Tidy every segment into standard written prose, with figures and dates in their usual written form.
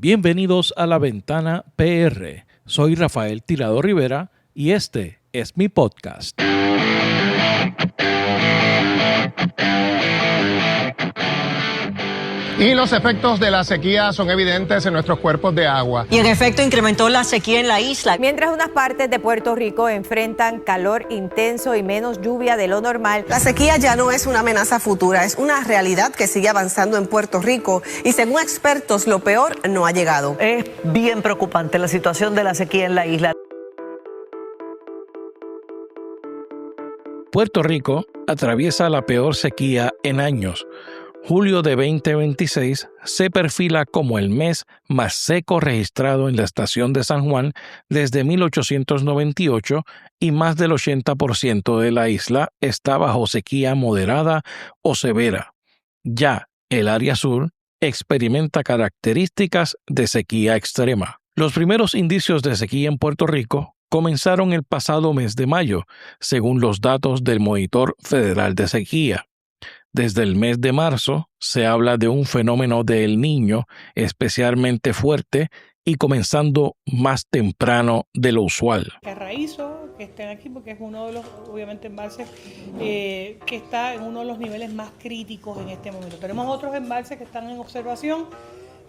Bienvenidos a La Ventana PR. Soy Rafael Tirado Rivera y este es mi podcast. Y los efectos de la sequía son evidentes en nuestros cuerpos de agua. Y en efecto incrementó la sequía en la isla. Mientras unas partes de Puerto Rico enfrentan calor intenso y menos lluvia de lo normal. La sequía ya no es una amenaza futura, es una realidad que sigue avanzando en Puerto Rico y según expertos lo peor no ha llegado. Es bien preocupante la situación de la sequía en la isla. Puerto Rico atraviesa la peor sequía en años. Julio de 2026 se perfila como el mes más seco registrado en la estación de San Juan desde 1898 y más del 80% de la isla está bajo sequía moderada o severa. Ya el área sur experimenta características de sequía extrema. Los primeros indicios de sequía en Puerto Rico comenzaron el pasado mes de mayo, según los datos del Monitor Federal de Sequía. Desde el mes de marzo se habla de un fenómeno de El Niño especialmente fuerte y comenzando más temprano de lo usual. Carraízo, que estén aquí porque es uno de los, obviamente, embalses que está en uno de los niveles más críticos en este momento. Tenemos otros embalses que están en observación,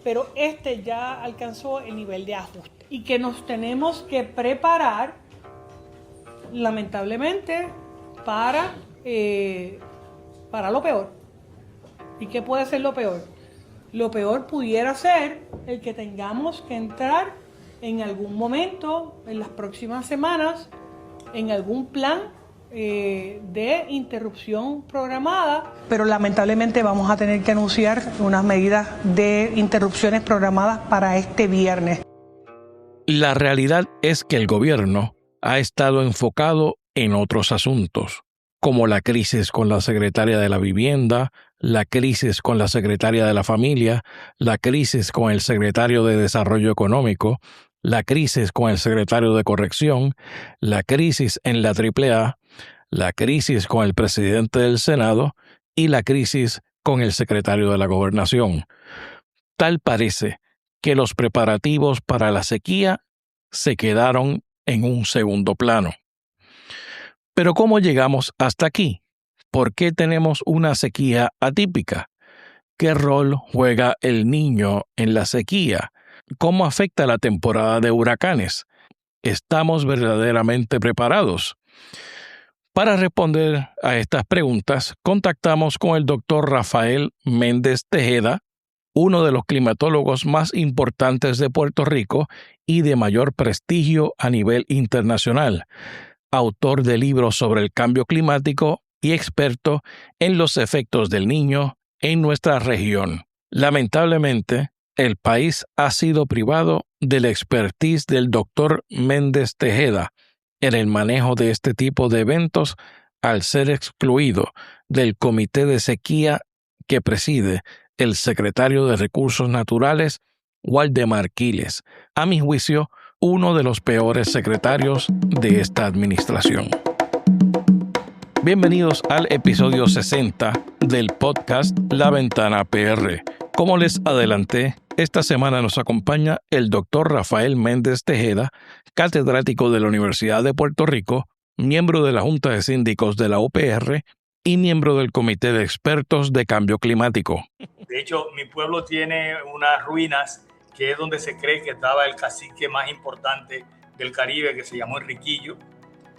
pero este ya alcanzó el nivel de ajuste y que nos tenemos que preparar, lamentablemente, para lo peor. ¿Y qué puede ser lo peor? Lo peor pudiera ser el que tengamos que entrar en algún momento, en las próximas semanas, en algún plan de interrupción programada. Pero lamentablemente vamos a tener que anunciar unas medidas de interrupciones programadas para este viernes. La realidad es que el gobierno ha estado enfocado en otros asuntos, como la crisis con la secretaria de la Vivienda, la crisis con la secretaria de la Familia, la crisis con el secretario de Desarrollo Económico, la crisis con el secretario de Corrección, la crisis en la AAA, la crisis con el presidente del Senado y la crisis con el secretario de la Gobernación. Tal parece que los preparativos para la sequía se quedaron en un segundo plano. Pero ¿cómo llegamos hasta aquí? ¿Por qué tenemos una sequía atípica? ¿Qué rol juega El Niño en la sequía? ¿Cómo afecta la temporada de huracanes? ¿Estamos verdaderamente preparados? Para responder a estas preguntas, contactamos con el doctor Rafael Méndez Tejeda, uno de los climatólogos más importantes de Puerto Rico y de mayor prestigio a nivel internacional, autor de libros sobre el cambio climático y experto en los efectos del Niño en nuestra región. Lamentablemente, el país ha sido privado de la expertise del doctor Méndez Tejeda en el manejo de este tipo de eventos al ser excluido del Comité de Sequía que preside el secretario de Recursos Naturales, Waldemar Quiles, a mi juicio, uno de los peores secretarios de esta administración. Bienvenidos al episodio 60 del podcast La Ventana PR. Como les adelanté, esta semana nos acompaña el doctor Rafael Méndez Tejeda, catedrático de la Universidad de Puerto Rico, miembro de la Junta de Síndicos de la UPR y miembro del Comité de Expertos de Cambio Climático. De hecho, mi pueblo tiene unas ruinas que es donde se cree que estaba el cacique más importante del Caribe, que se llamó Enriquillo.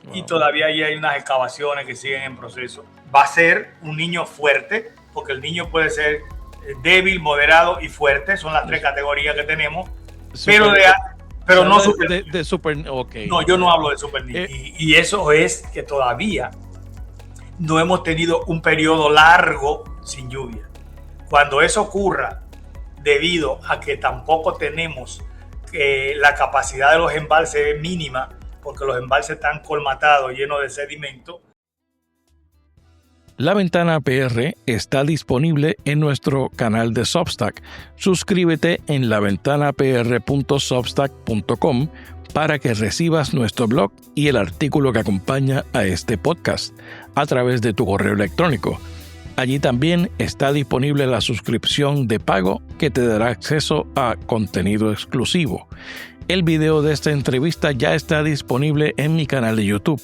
Wow. Y todavía ahí hay unas excavaciones que siguen en proceso. Va a ser un niño fuerte, porque el niño puede ser débil, moderado y fuerte. Son las tres categorías que tenemos. Pero no super. De super, okay. No, yo no hablo de super niño. Y eso es que todavía no hemos tenido un periodo largo sin lluvia. Cuando eso ocurra, debido a que tampoco tenemos la capacidad de los embalses mínima, porque los embalses están colmatados, llenos de sedimento. La Ventana PR está disponible en nuestro canal de Substack. Suscríbete en laventanapr.substack.com para que recibas nuestro blog y el artículo que acompaña a este podcast a través de tu correo electrónico. Allí también está disponible la suscripción de pago que te dará acceso a contenido exclusivo. El video de esta entrevista ya está disponible en mi canal de YouTube.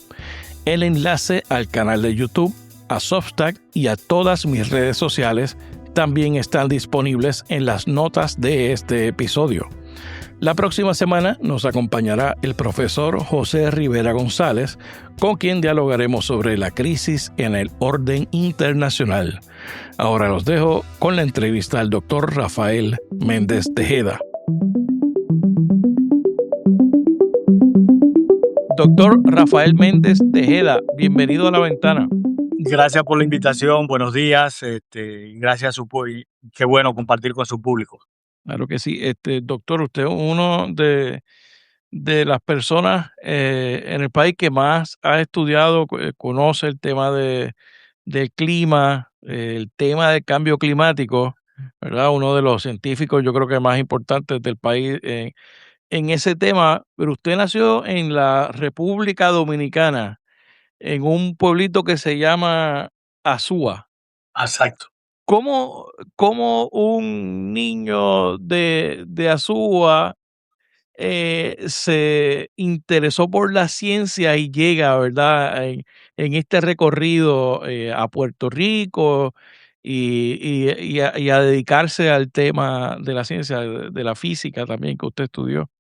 El enlace al canal de YouTube, a Substack y a todas mis redes sociales también están disponibles en las notas de este episodio. La próxima semana nos acompañará el profesor José Rivera González, con quien dialogaremos sobre la crisis en el orden internacional. Ahora los dejo con la entrevista al doctor Rafael Méndez Tejeda. Doctor Rafael Méndez Tejeda, bienvenido a La Ventana. Gracias por la invitación, buenos días, gracias a qué bueno compartir con su público. Claro que sí. Doctor, usted es uno de las personas en el país que más ha estudiado, conoce el tema del clima, el tema del cambio climático, ¿verdad? Uno de los científicos, yo creo que más importantes del país en ese tema, pero usted nació en la República Dominicana, en un pueblito que se llama Azua. Exacto. ¿Cómo un niño de Azua se interesó por la ciencia y llega, ¿verdad?, en este recorrido a Puerto Rico y a dedicarse al tema de la ciencia, de la física también que usted estudió?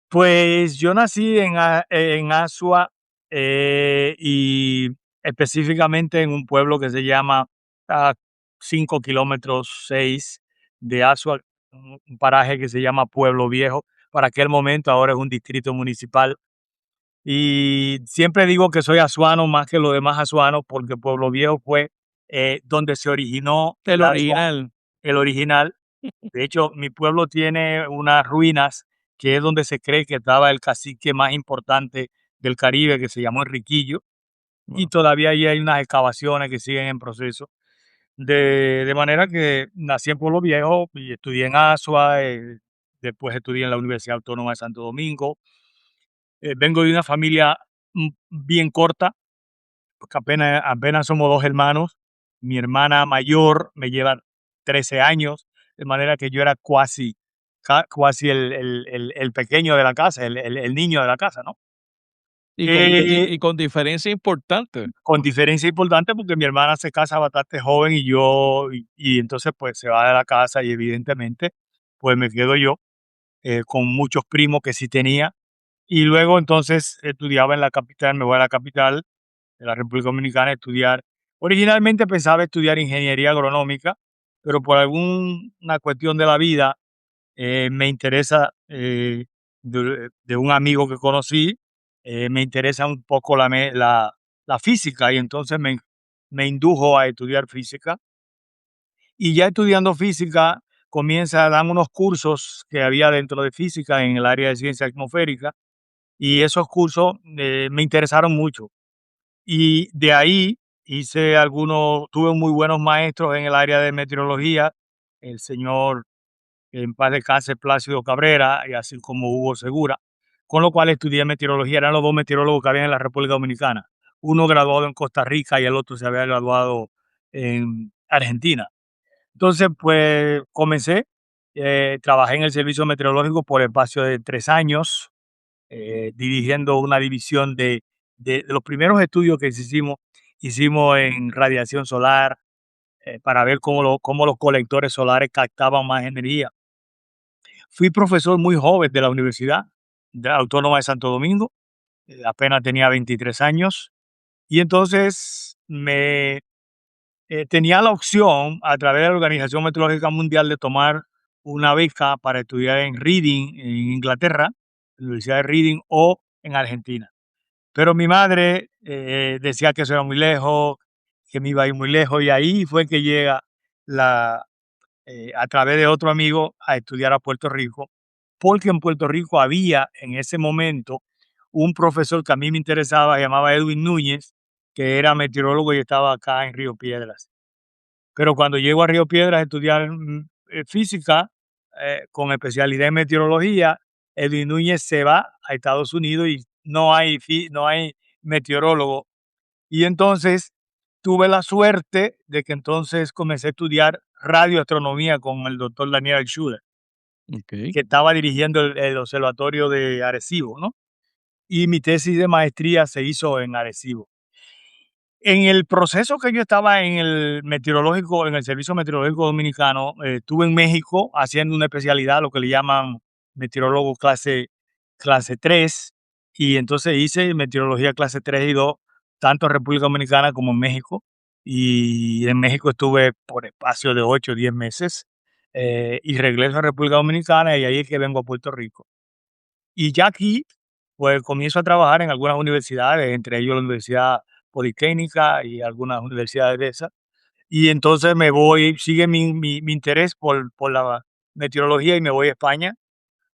Pues yo nací en Asua y específicamente en un pueblo que se llama a 5 kilómetros 6 de Asua, un paraje que se llama Pueblo Viejo. Para aquel momento ahora es un distrito municipal. Y siempre digo que soy asuano más que los demás asuanos porque Pueblo Viejo fue donde se originó El la Asua, original. el original. De hecho, mi pueblo tiene unas ruinas que es donde se cree que estaba el cacique más importante del Caribe, que se llamó Enriquillo, y Wow. todavía ahí hay unas excavaciones que siguen en proceso. De manera que nací en Pueblo Viejo y estudié en Asua, después estudié en la Universidad Autónoma de Santo Domingo. Vengo de una familia bien corta, porque apenas somos dos hermanos. Mi hermana mayor me lleva 13 años, de manera que yo era casi el pequeño de la casa, el niño de la casa, ¿no? Y con diferencia importante. Con diferencia importante porque mi hermana se casa bastante joven y entonces pues se va de la casa y evidentemente pues me quedo yo con muchos primos que sí tenía y luego entonces estudiaba en la capital, me voy a la capital de la República Dominicana a estudiar. Originalmente pensaba estudiar ingeniería agronómica, pero por alguna cuestión de la vida me interesa de un amigo que conocí, me interesa un poco la física y entonces me indujo a estudiar física. Y ya estudiando física, comienza a dar unos cursos que había dentro de física en el área de ciencia atmosférica y esos cursos me interesaron mucho. Y de ahí tuve muy buenos maestros en el área de meteorología, el señor en paz descanse Plácido Cabrera, y así como Hugo Segura, con lo cual estudié meteorología. Eran los dos meteorólogos que había en la República Dominicana. Uno graduado en Costa Rica y el otro se había graduado en Argentina. Entonces, pues comencé, trabajé en el servicio meteorológico por espacio de 3 años, dirigiendo una división de los primeros estudios que hicimos en radiación solar, para ver cómo los colectores solares captaban más energía. Fui profesor muy joven de la Universidad Autónoma de Santo Domingo, apenas tenía 23 años, y entonces tenía la opción a través de la Organización Meteorológica Mundial de tomar una beca para estudiar en Reading, en Inglaterra, en la Universidad de Reading o en Argentina. Pero mi madre decía que eso era muy lejos, que me iba a ir muy lejos, y ahí fue que llega a través de otro amigo a estudiar a Puerto Rico, porque en Puerto Rico había en ese momento un profesor que a mí me interesaba, se llamaba Edwin Núñez, que era meteorólogo y estaba acá en Río Piedras. Pero cuando llego a Río Piedras a estudiar física, con especialidad en meteorología, Edwin Núñez se va a Estados Unidos y no hay meteorólogo. Y entonces tuve la suerte de que entonces comencé a estudiar radioastronomía con el doctor Daniel Altshuler, Ok. que estaba dirigiendo el observatorio de Arecibo, ¿no? Y mi tesis de maestría se hizo en Arecibo. En el proceso que yo estaba en el meteorológico, en el Servicio Meteorológico Dominicano, estuve en México haciendo una especialidad, lo que le llaman meteorólogo clase 3, y entonces hice meteorología clase 3 y 2, tanto en República Dominicana como en México. Y en México estuve por espacio de 8 o 10 meses, y regreso a República Dominicana y ahí es que vengo a Puerto Rico. Y ya aquí, pues comienzo a trabajar en algunas universidades, entre ellos la Universidad Politécnica y algunas universidades de esas. Y entonces me voy, sigue mi interés por la meteorología y me voy a España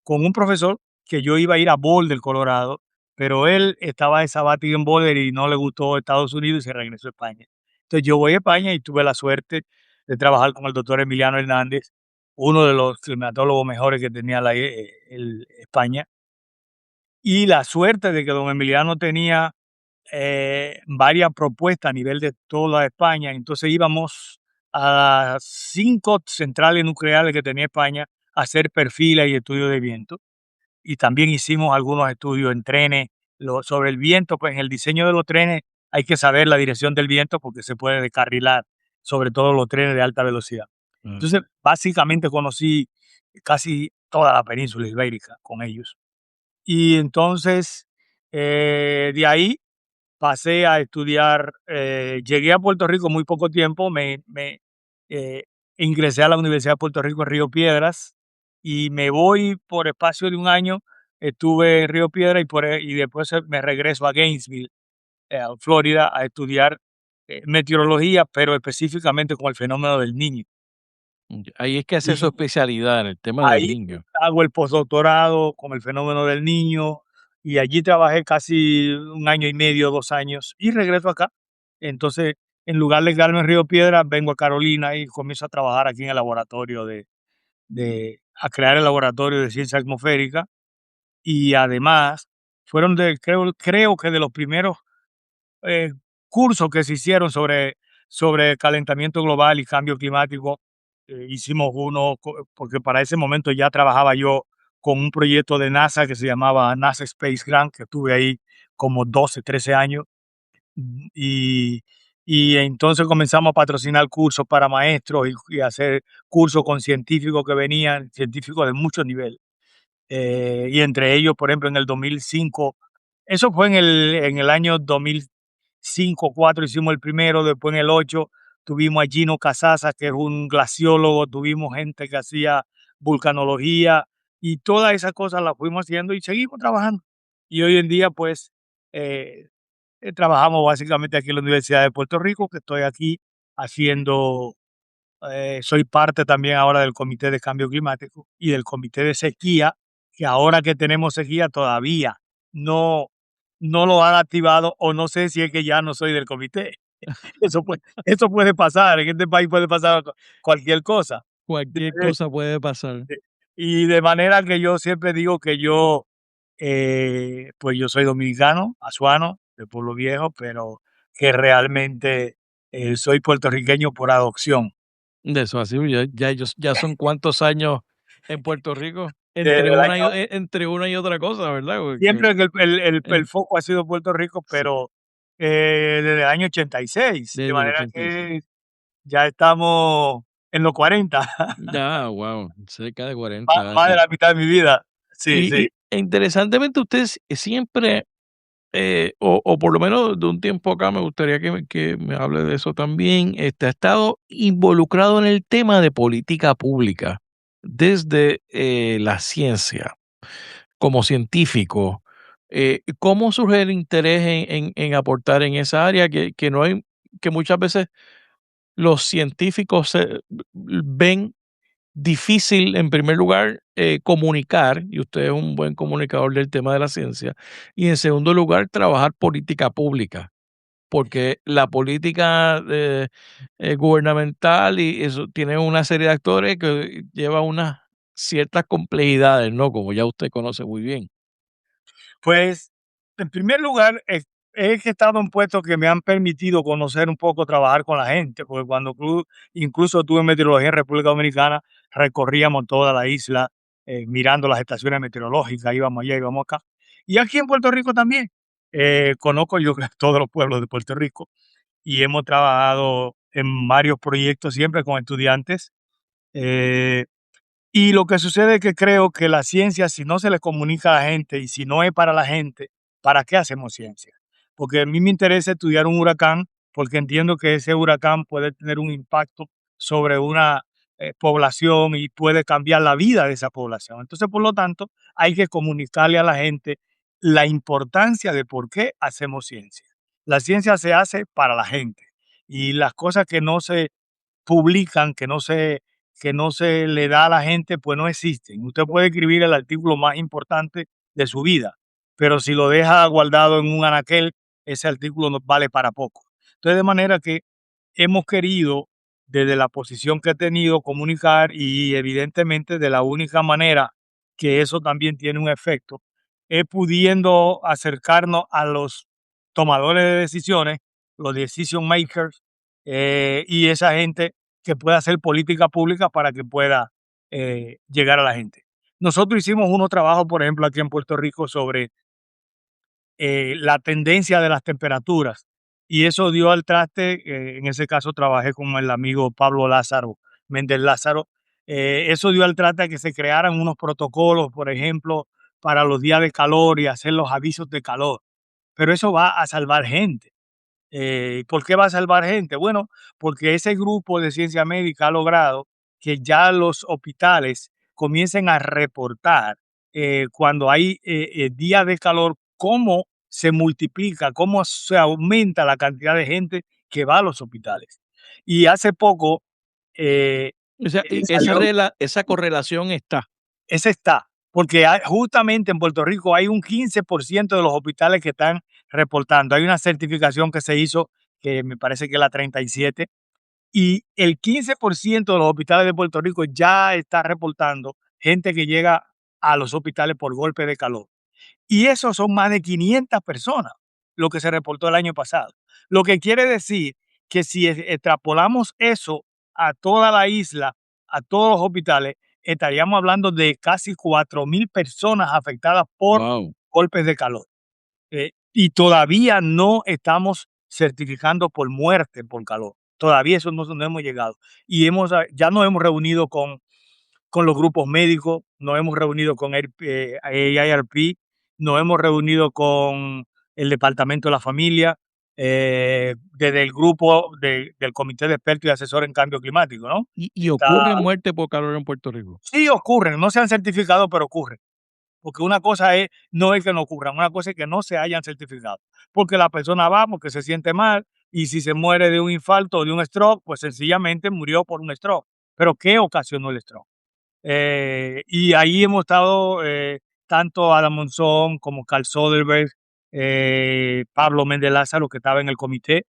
con un profesor que yo iba a ir a Boulder, Colorado, pero él estaba de sabático en Boulder y no le gustó Estados Unidos y se regresó a España. Entonces yo voy a España y tuve la suerte de trabajar con el doctor Emiliano Hernández, uno de los climatólogos mejores que tenía España, y la suerte de que don Emiliano tenía varias propuestas a nivel de toda España. Entonces íbamos a las 5 centrales nucleares que tenía España a hacer perfiles y estudios de viento. Y también hicimos algunos estudios en trenes sobre el viento. Pues en el diseño de los trenes hay que saber la dirección del viento porque se puede descarrilar, sobre todo los trenes de alta velocidad. Ah, Entonces, básicamente conocí casi toda la península ibérica con ellos. Y entonces, de ahí pasé a estudiar, llegué a Puerto Rico muy poco tiempo, eh, ingresé a la Universidad de Puerto Rico en Río Piedras y me voy por espacio de un año, estuve en Río Piedras y después me regreso a Gainesville, a Florida, a estudiar meteorología, pero específicamente con el fenómeno del niño. ahí es que hace su Y especialidad en el tema del ahí niño. hago el postdoctorado con el fenómeno del niño y allí trabajé casi un año y medio, 2 años y regreso acá. Entonces, en lugar de quedarme en Río Piedras, vengo a Carolina y comienzo a trabajar aquí en el laboratorio a crear el laboratorio de ciencia atmosférica y además fueron creo que de los primeros eh, cursos que se hicieron sobre calentamiento global y cambio climático. Hicimos uno, porque para ese momento ya trabajaba yo con un proyecto de NASA que se llamaba NASA Space Grant, que estuve ahí como 12, 13 años. Y, y entonces comenzamos a patrocinar cursos para maestros y hacer cursos con científicos que venían, científicos de muchos niveles. Y entre ellos, por ejemplo, en el 2005, eso fue en el año 2005, 4 hicimos el primero, después en el 8 tuvimos a Gino Casasa, que es un glaciólogo, tuvimos gente que hacía vulcanología y todas esas cosas las fuimos haciendo y seguimos trabajando. Y hoy en día, pues, eh, trabajamos básicamente aquí en la Universidad de Puerto Rico, que estoy aquí haciendo soy parte también ahora del Comité de Cambio Climático y del Comité de Sequía, que ahora que tenemos sequía todavía no, no lo han activado o no sé si es que ya no soy del comité. Eso puede pasar, en este país puede pasar cualquier cosa. Cualquier cosa puede pasar. Y de manera que yo siempre digo que yo, pues yo soy dominicano, azuano, de Pueblo Viejo, pero que realmente soy puertorriqueño por adopción. De eso así, ya son cuántos años en Puerto Rico, Desde el año entre una y otra cosa, ¿verdad? Porque Siempre que el en foco ha sido Puerto Rico, sí, pero, desde el año 86, de desde el manera 86. que ya estamos en los 40, Ya, wow, cerca de má 40 más de años. la mitad de mi vida. Sí, sí. Interesantemente, usted siempre, o por lo menos de un tiempo acá, me gustaría que me hable de eso también, ha estado involucrado en el tema de política pública desde la ciencia, como científico. ¿Cómo surge el interés en aportar en esa área que no hay, que muchas veces los científicos ven difícil, en primer lugar, comunicar, y usted es un buen comunicador del tema de la ciencia, y en segundo lugar, trabajar política pública, porque la política gubernamental y eso tiene una serie de actores que lleva unas ciertas complejidades, ¿no? Como ya usted conoce muy bien. Pues, en primer lugar, he estado en puestos que me han permitido conocer un poco, trabajar con la gente, porque cuando incluso estuve en meteorología en República Dominicana, recorríamos toda la isla mirando las estaciones meteorológicas, íbamos allá, íbamos acá. Y aquí en Puerto Rico también. Conozco yo todos los pueblos de Puerto Rico y hemos trabajado en varios proyectos siempre con estudiantes. eh, y lo que sucede es que creo que la ciencia, si no se le comunica a la gente y si no es para la gente, ¿para qué hacemos ciencia? Porque a mí me interesa estudiar un huracán porque entiendo que ese huracán puede tener un impacto sobre una población y puede cambiar la vida de esa población. Entonces, por lo tanto, hay que comunicarle a la gente la importancia de por qué hacemos ciencia. La ciencia se hace para la gente y las cosas que no se publican, que no se le da a la gente, pues no existen. Usted puede escribir el artículo más importante de su vida, pero si lo deja guardado en un anaquel, ese artículo no vale para poco. Entonces, de manera que hemos querido, desde la posición que he tenido, comunicar y evidentemente de la única manera que eso también tiene un efecto, es pudiendo acercarnos a los tomadores de decisiones, los decision makers, y esa gente que pueda hacer política pública para que pueda llegar a la gente. Nosotros hicimos unos trabajos, por ejemplo, aquí en Puerto Rico sobre la tendencia de las temperaturas y eso dio al traste, en ese caso trabajé con el amigo Pablo Lázaro, Méndez Lázaro, eso dio al traste a que se crearan unos protocolos, por ejemplo, para los días de calor y hacer los avisos de calor, pero eso va a salvar gente. ¿Por qué va a salvar gente? Bueno, porque ese grupo de ciencia médica ha logrado que ya los hospitales comiencen a reportar cuando hay días de calor, cómo se multiplica, cómo se aumenta la cantidad de gente que va a los hospitales. Y hace poco eh, O sea, salió, esa correlación está. ese está, porque justamente en Puerto Rico hay un 15% de los hospitales que están reportando. Hay una certificación que se hizo, que me parece que es la 37, y el 15% de los hospitales de Puerto Rico ya está reportando gente que llega a los hospitales por golpe de calor. Y eso son más de 500 personas, lo que se reportó el año pasado. Lo que quiere decir que si extrapolamos eso a toda la isla, a todos los hospitales, estaríamos hablando de casi 4,000 personas afectadas por Wow. golpes de calor. Y todavía no estamos certificando por muerte por calor. Todavía eso no hemos llegado. Y ya nos hemos reunido con los grupos médicos, nos hemos reunido con AARP, nos hemos reunido con el Departamento de la Familia, desde el grupo del Comité de Expertos y Asesores en Cambio Climático, ¿no? ¿Y ocurre muerte por calor en Puerto Rico? Sí ocurren, no se han certificado, pero ocurren. Porque una cosa no es que no ocurran, una cosa es que no se hayan certificado. Porque la persona va porque se siente mal y si se muere de un infarto o de un stroke, pues sencillamente murió por un stroke. Pero ¿qué ocasionó el stroke? Y ahí hemos estado tanto Adam Monzón como Carl Soderberg, Pablo Méndez Lázaro, que estaba en el comité,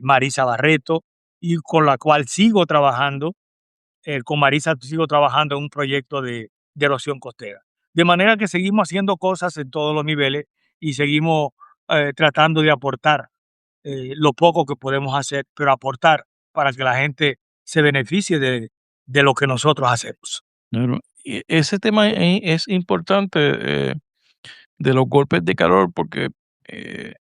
Marisa Barreto, y con la cual sigo trabajando. Con Marisa sigo trabajando en un proyecto de erosión costera. De manera que seguimos haciendo cosas en todos los niveles y seguimos tratando de aportar lo poco que podemos hacer, pero aportar para que la gente se beneficie de lo que nosotros hacemos. Claro. Y ese tema es importante, de los golpes de calor, porque eh,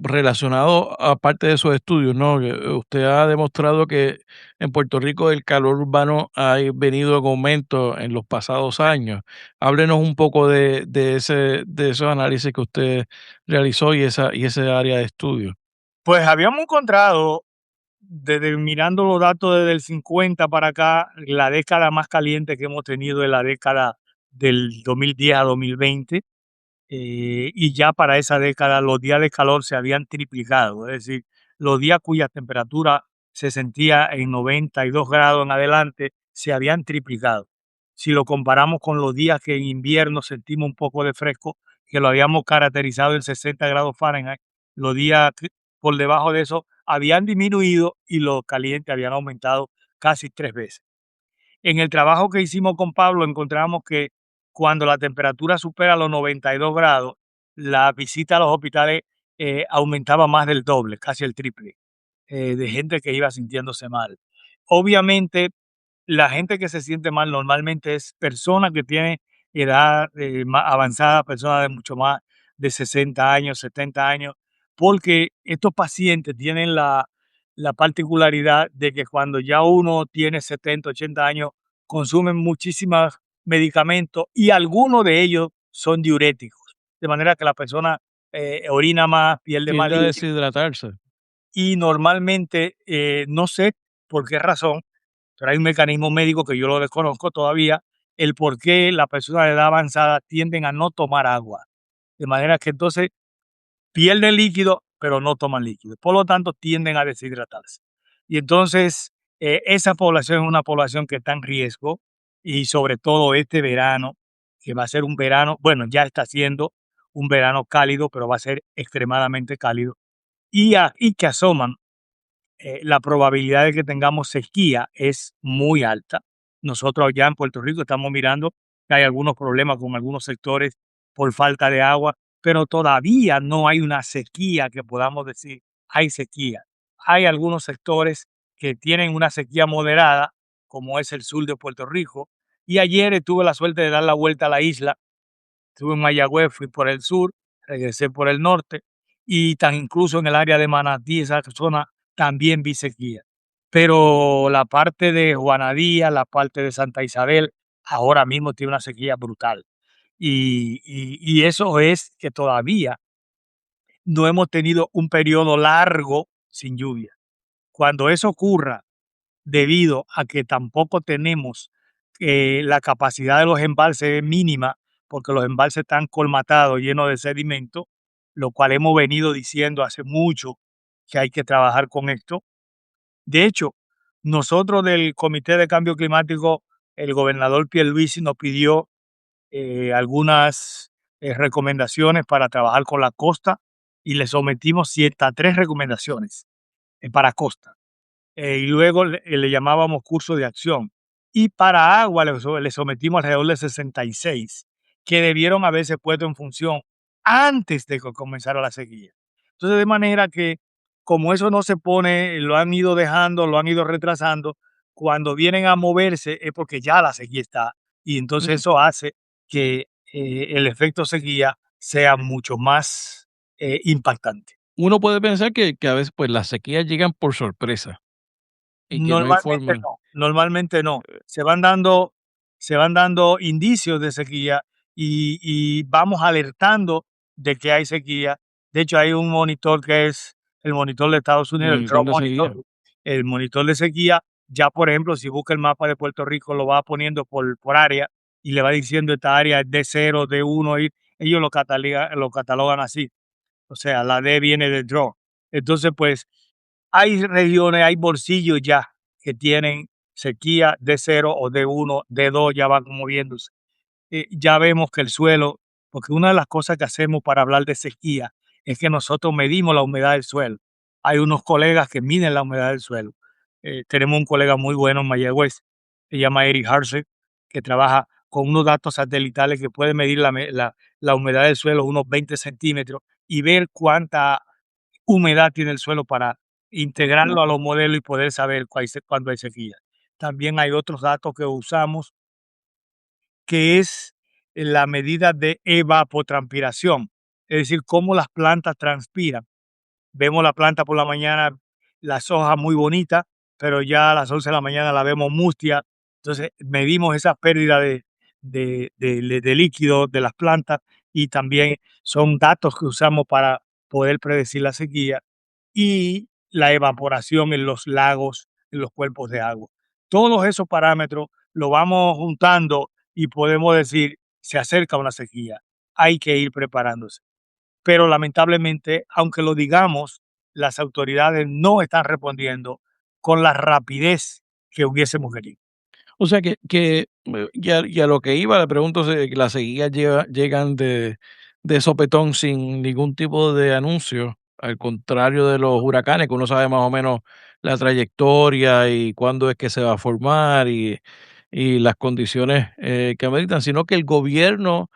relacionado a parte de esos estudios, ¿no? Que usted ha demostrado que en Puerto Rico el calor urbano ha venido en aumento en los pasados años. Háblenos un poco de esos análisis que usted realizó y ese área de estudio. Pues habíamos encontrado, desde mirando los datos desde el 50 para acá, la década más caliente que hemos tenido es la década del 2010 a 2020. Y ya para esa década los días de calor se habían triplicado, es decir, los días cuya temperatura se sentía en 92 grados en adelante se habían triplicado. Si lo comparamos con los días que en invierno sentimos un poco de fresco, que lo habíamos caracterizado en 60 grados Fahrenheit, los días por debajo de eso habían disminuido y los calientes habían aumentado casi 3 veces. En el trabajo que hicimos con Pablo encontramos que cuando la temperatura supera los 92 grados, la visita a los hospitales aumentaba más del doble, casi el triple, de gente que iba sintiéndose mal. Obviamente, la gente que se siente mal normalmente es persona que tiene edad avanzada, personas de mucho más de 60 años, 70 años, porque estos pacientes tienen la particularidad de que cuando ya uno tiene 70, 80 años, consumen muchísimos medicamentos y algunos de ellos son diuréticos, de manera que la persona orina más, pierde más Tiende a líquido deshidratarse. y normalmente, no sé por qué razón, pero hay un mecanismo médico que yo lo desconozco todavía, el por qué las personas de edad avanzada tienden a no tomar agua. De manera que entonces pierden líquido, pero no toman líquido. Por lo tanto, tienden a deshidratarse. Y entonces, esa población es una población que está en riesgo y sobre todo este verano, que va a ser un verano, bueno, ya está siendo un verano cálido, pero va a ser extremadamente cálido y que asoman la probabilidad de que tengamos sequía es muy alta. Nosotros allá en Puerto Rico estamos mirando que hay algunos problemas con algunos sectores por falta de agua, pero todavía no hay una sequía que podamos decir hay sequía. Hay algunos sectores que tienen una sequía moderada, como es el sur de Puerto Rico, y ayer tuve la suerte de dar la vuelta a la isla. Estuve en Mayagüez, fui por el sur, regresé por el norte y tan incluso en el área de Manatí, esa zona, también vi sequía. Pero la parte de Juanadía, la parte de Santa Isabel, ahora mismo tiene una sequía brutal. Y eso es que todavía no hemos tenido un periodo largo sin lluvia. Cuando eso ocurra, debido a que tampoco tenemos la capacidad de los embalses es mínima, porque los embalses están colmatados, llenos de sedimento, lo cual hemos venido diciendo hace mucho que hay que trabajar con esto. De hecho, nosotros del Comité de Cambio Climático, el gobernador Pierluisi nos pidió algunas recomendaciones para trabajar con la costa y le sometimos 103 recomendaciones para costa y luego le llamábamos curso de acción. Y para agua le sometimos alrededor de 66 que debieron haberse puesto en función antes de que comenzara la sequía. Entonces, de manera que como eso no se pone, lo han ido dejando, lo han ido retrasando, cuando vienen a moverse es porque ya la sequía está. Y entonces eso hace que el efecto sequía sea mucho más impactante. Uno puede pensar que a veces pues las sequías llegan por sorpresa y que no hay Normalmente forma. no, normalmente no. Se van dando indicios de sequía y vamos alertando de que hay sequía. De hecho, hay un monitor que es el monitor de Estados Unidos, el Monitor Drought de sequía. Monitor. El monitor de sequía, ya por ejemplo, si busca el mapa de Puerto Rico, lo va poniendo por área y le va diciendo esta área es D0, D1, y ellos lo catalogan así. O sea, la D viene de draw. Entonces, pues, hay regiones, hay bolsillos ya que tienen sequía D0 o D1, D2, ya van moviéndose. Ya vemos que el suelo, porque una de las cosas que hacemos para hablar de sequía es que nosotros medimos la humedad del suelo. Hay unos colegas que miden la humedad del suelo. Tenemos un colega muy bueno en Mayagüez, se llama Eric Harsey, que trabaja con unos datos satelitales que puede medir la humedad del suelo unos 20 centímetros y ver cuánta humedad tiene el suelo para integrarlo a los modelos y poder saber cuándo hay sequía. También hay otros datos que usamos, que es la medida de evapotranspiración, es decir, cómo las plantas transpiran. Vemos la planta por la mañana, las hojas muy bonitas, pero ya a las 11 de la mañana la vemos mustia. Entonces medimos esa pérdida de líquido de las plantas y también son datos que usamos para poder predecir la sequía y la evaporación en los lagos, en los cuerpos de agua. Todos esos parámetros los vamos juntando y podemos decir, se acerca una sequía, hay que ir preparándose. Pero lamentablemente, aunque lo digamos, las autoridades no están respondiendo con la rapidez que hubiésemos querido. O sea y a lo que iba, le pregunto si las sequías llegan de sopetón sin ningún tipo de anuncio, al contrario de los huracanes, que uno sabe más o menos la trayectoria y cuándo es que se va a formar y las condiciones que ameritan, sino que el gobierno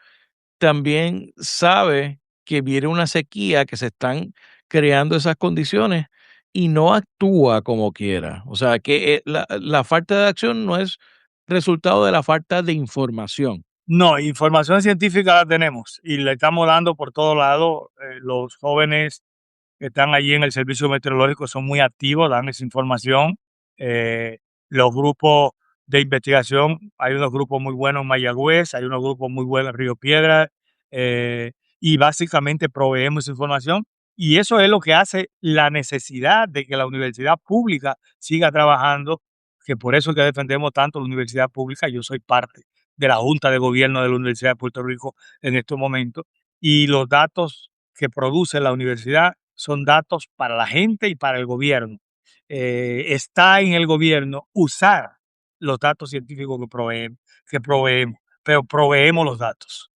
también sabe que viene una sequía, que se están creando esas condiciones y no actúa como quiera. O sea, que la falta de acción no es resultado de la falta de información. No, información científica la tenemos y le estamos dando por todos lados. Los jóvenes que están allí en el servicio meteorológico son muy activos, dan esa información. Eh, los grupos de investigación, hay unos grupos muy buenos en Mayagüez, hay unos grupos muy buenos en Río Piedras, y básicamente proveemos esa información. Y eso es lo que hace la necesidad de que la universidad pública siga trabajando, que por eso es que defendemos tanto la universidad pública. Yo soy parte de la Junta de Gobierno de la Universidad de Puerto Rico en estos momentos, y los datos que produce la universidad son datos para la gente y para el gobierno. Está en el gobierno usar los datos científicos que proveemos, pero proveemos los datos.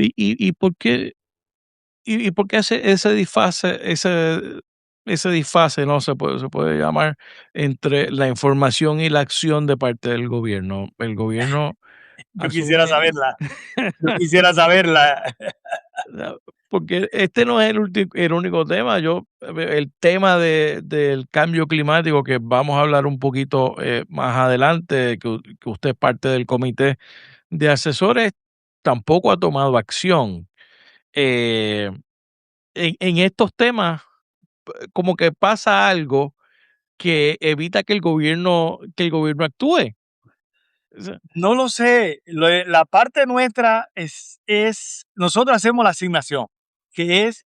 ¿Y por qué, y por qué ese desfase, no se puede llamar, entre la información y la acción de parte del gobierno? El gobierno Yo quisiera asume. saberla, yo quisiera saberla. Ah, porque este no es el único tema. El tema del cambio climático, que vamos a hablar un poquito más adelante, que usted es parte del comité de asesores, tampoco ha tomado acción. Eh, en estos temas, como que pasa algo que evita que el gobierno actúe. O sea, No lo sé, la parte nuestra es, nosotros hacemos la asignación, que es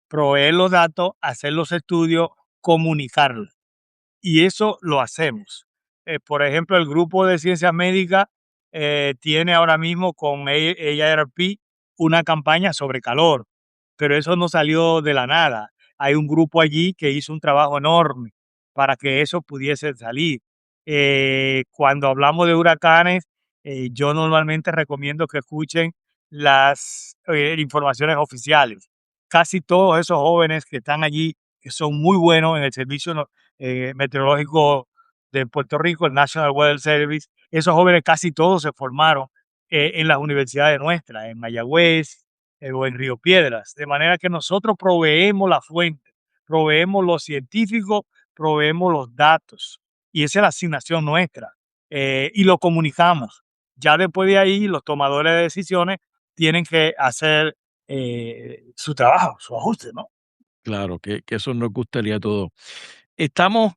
proveer los datos, hacer los estudios, comunicarlos. Y eso lo hacemos. Por ejemplo, el grupo de ciencias médicas tiene ahora mismo con AARP una campaña sobre calor, pero eso no salió de la nada. Hay un grupo allí que hizo un trabajo enorme para que eso pudiese salir. Cuando hablamos de huracanes, yo normalmente recomiendo que escuchen las informaciones oficiales. Casi todos esos jóvenes que están allí, que son muy buenos en el servicio meteorológico de Puerto Rico, el National Weather Service, esos jóvenes casi todos se formaron en las universidades nuestras, en Mayagüez o en Río Piedras. De manera que nosotros proveemos la fuente, proveemos los científicos, proveemos los datos. Y esa es la asignación nuestra. Y lo comunicamos. Ya después de ahí, los tomadores de decisiones tienen que hacer su trabajo, su ajuste, ¿no? claro, que eso nos gustaría a todos. Estamos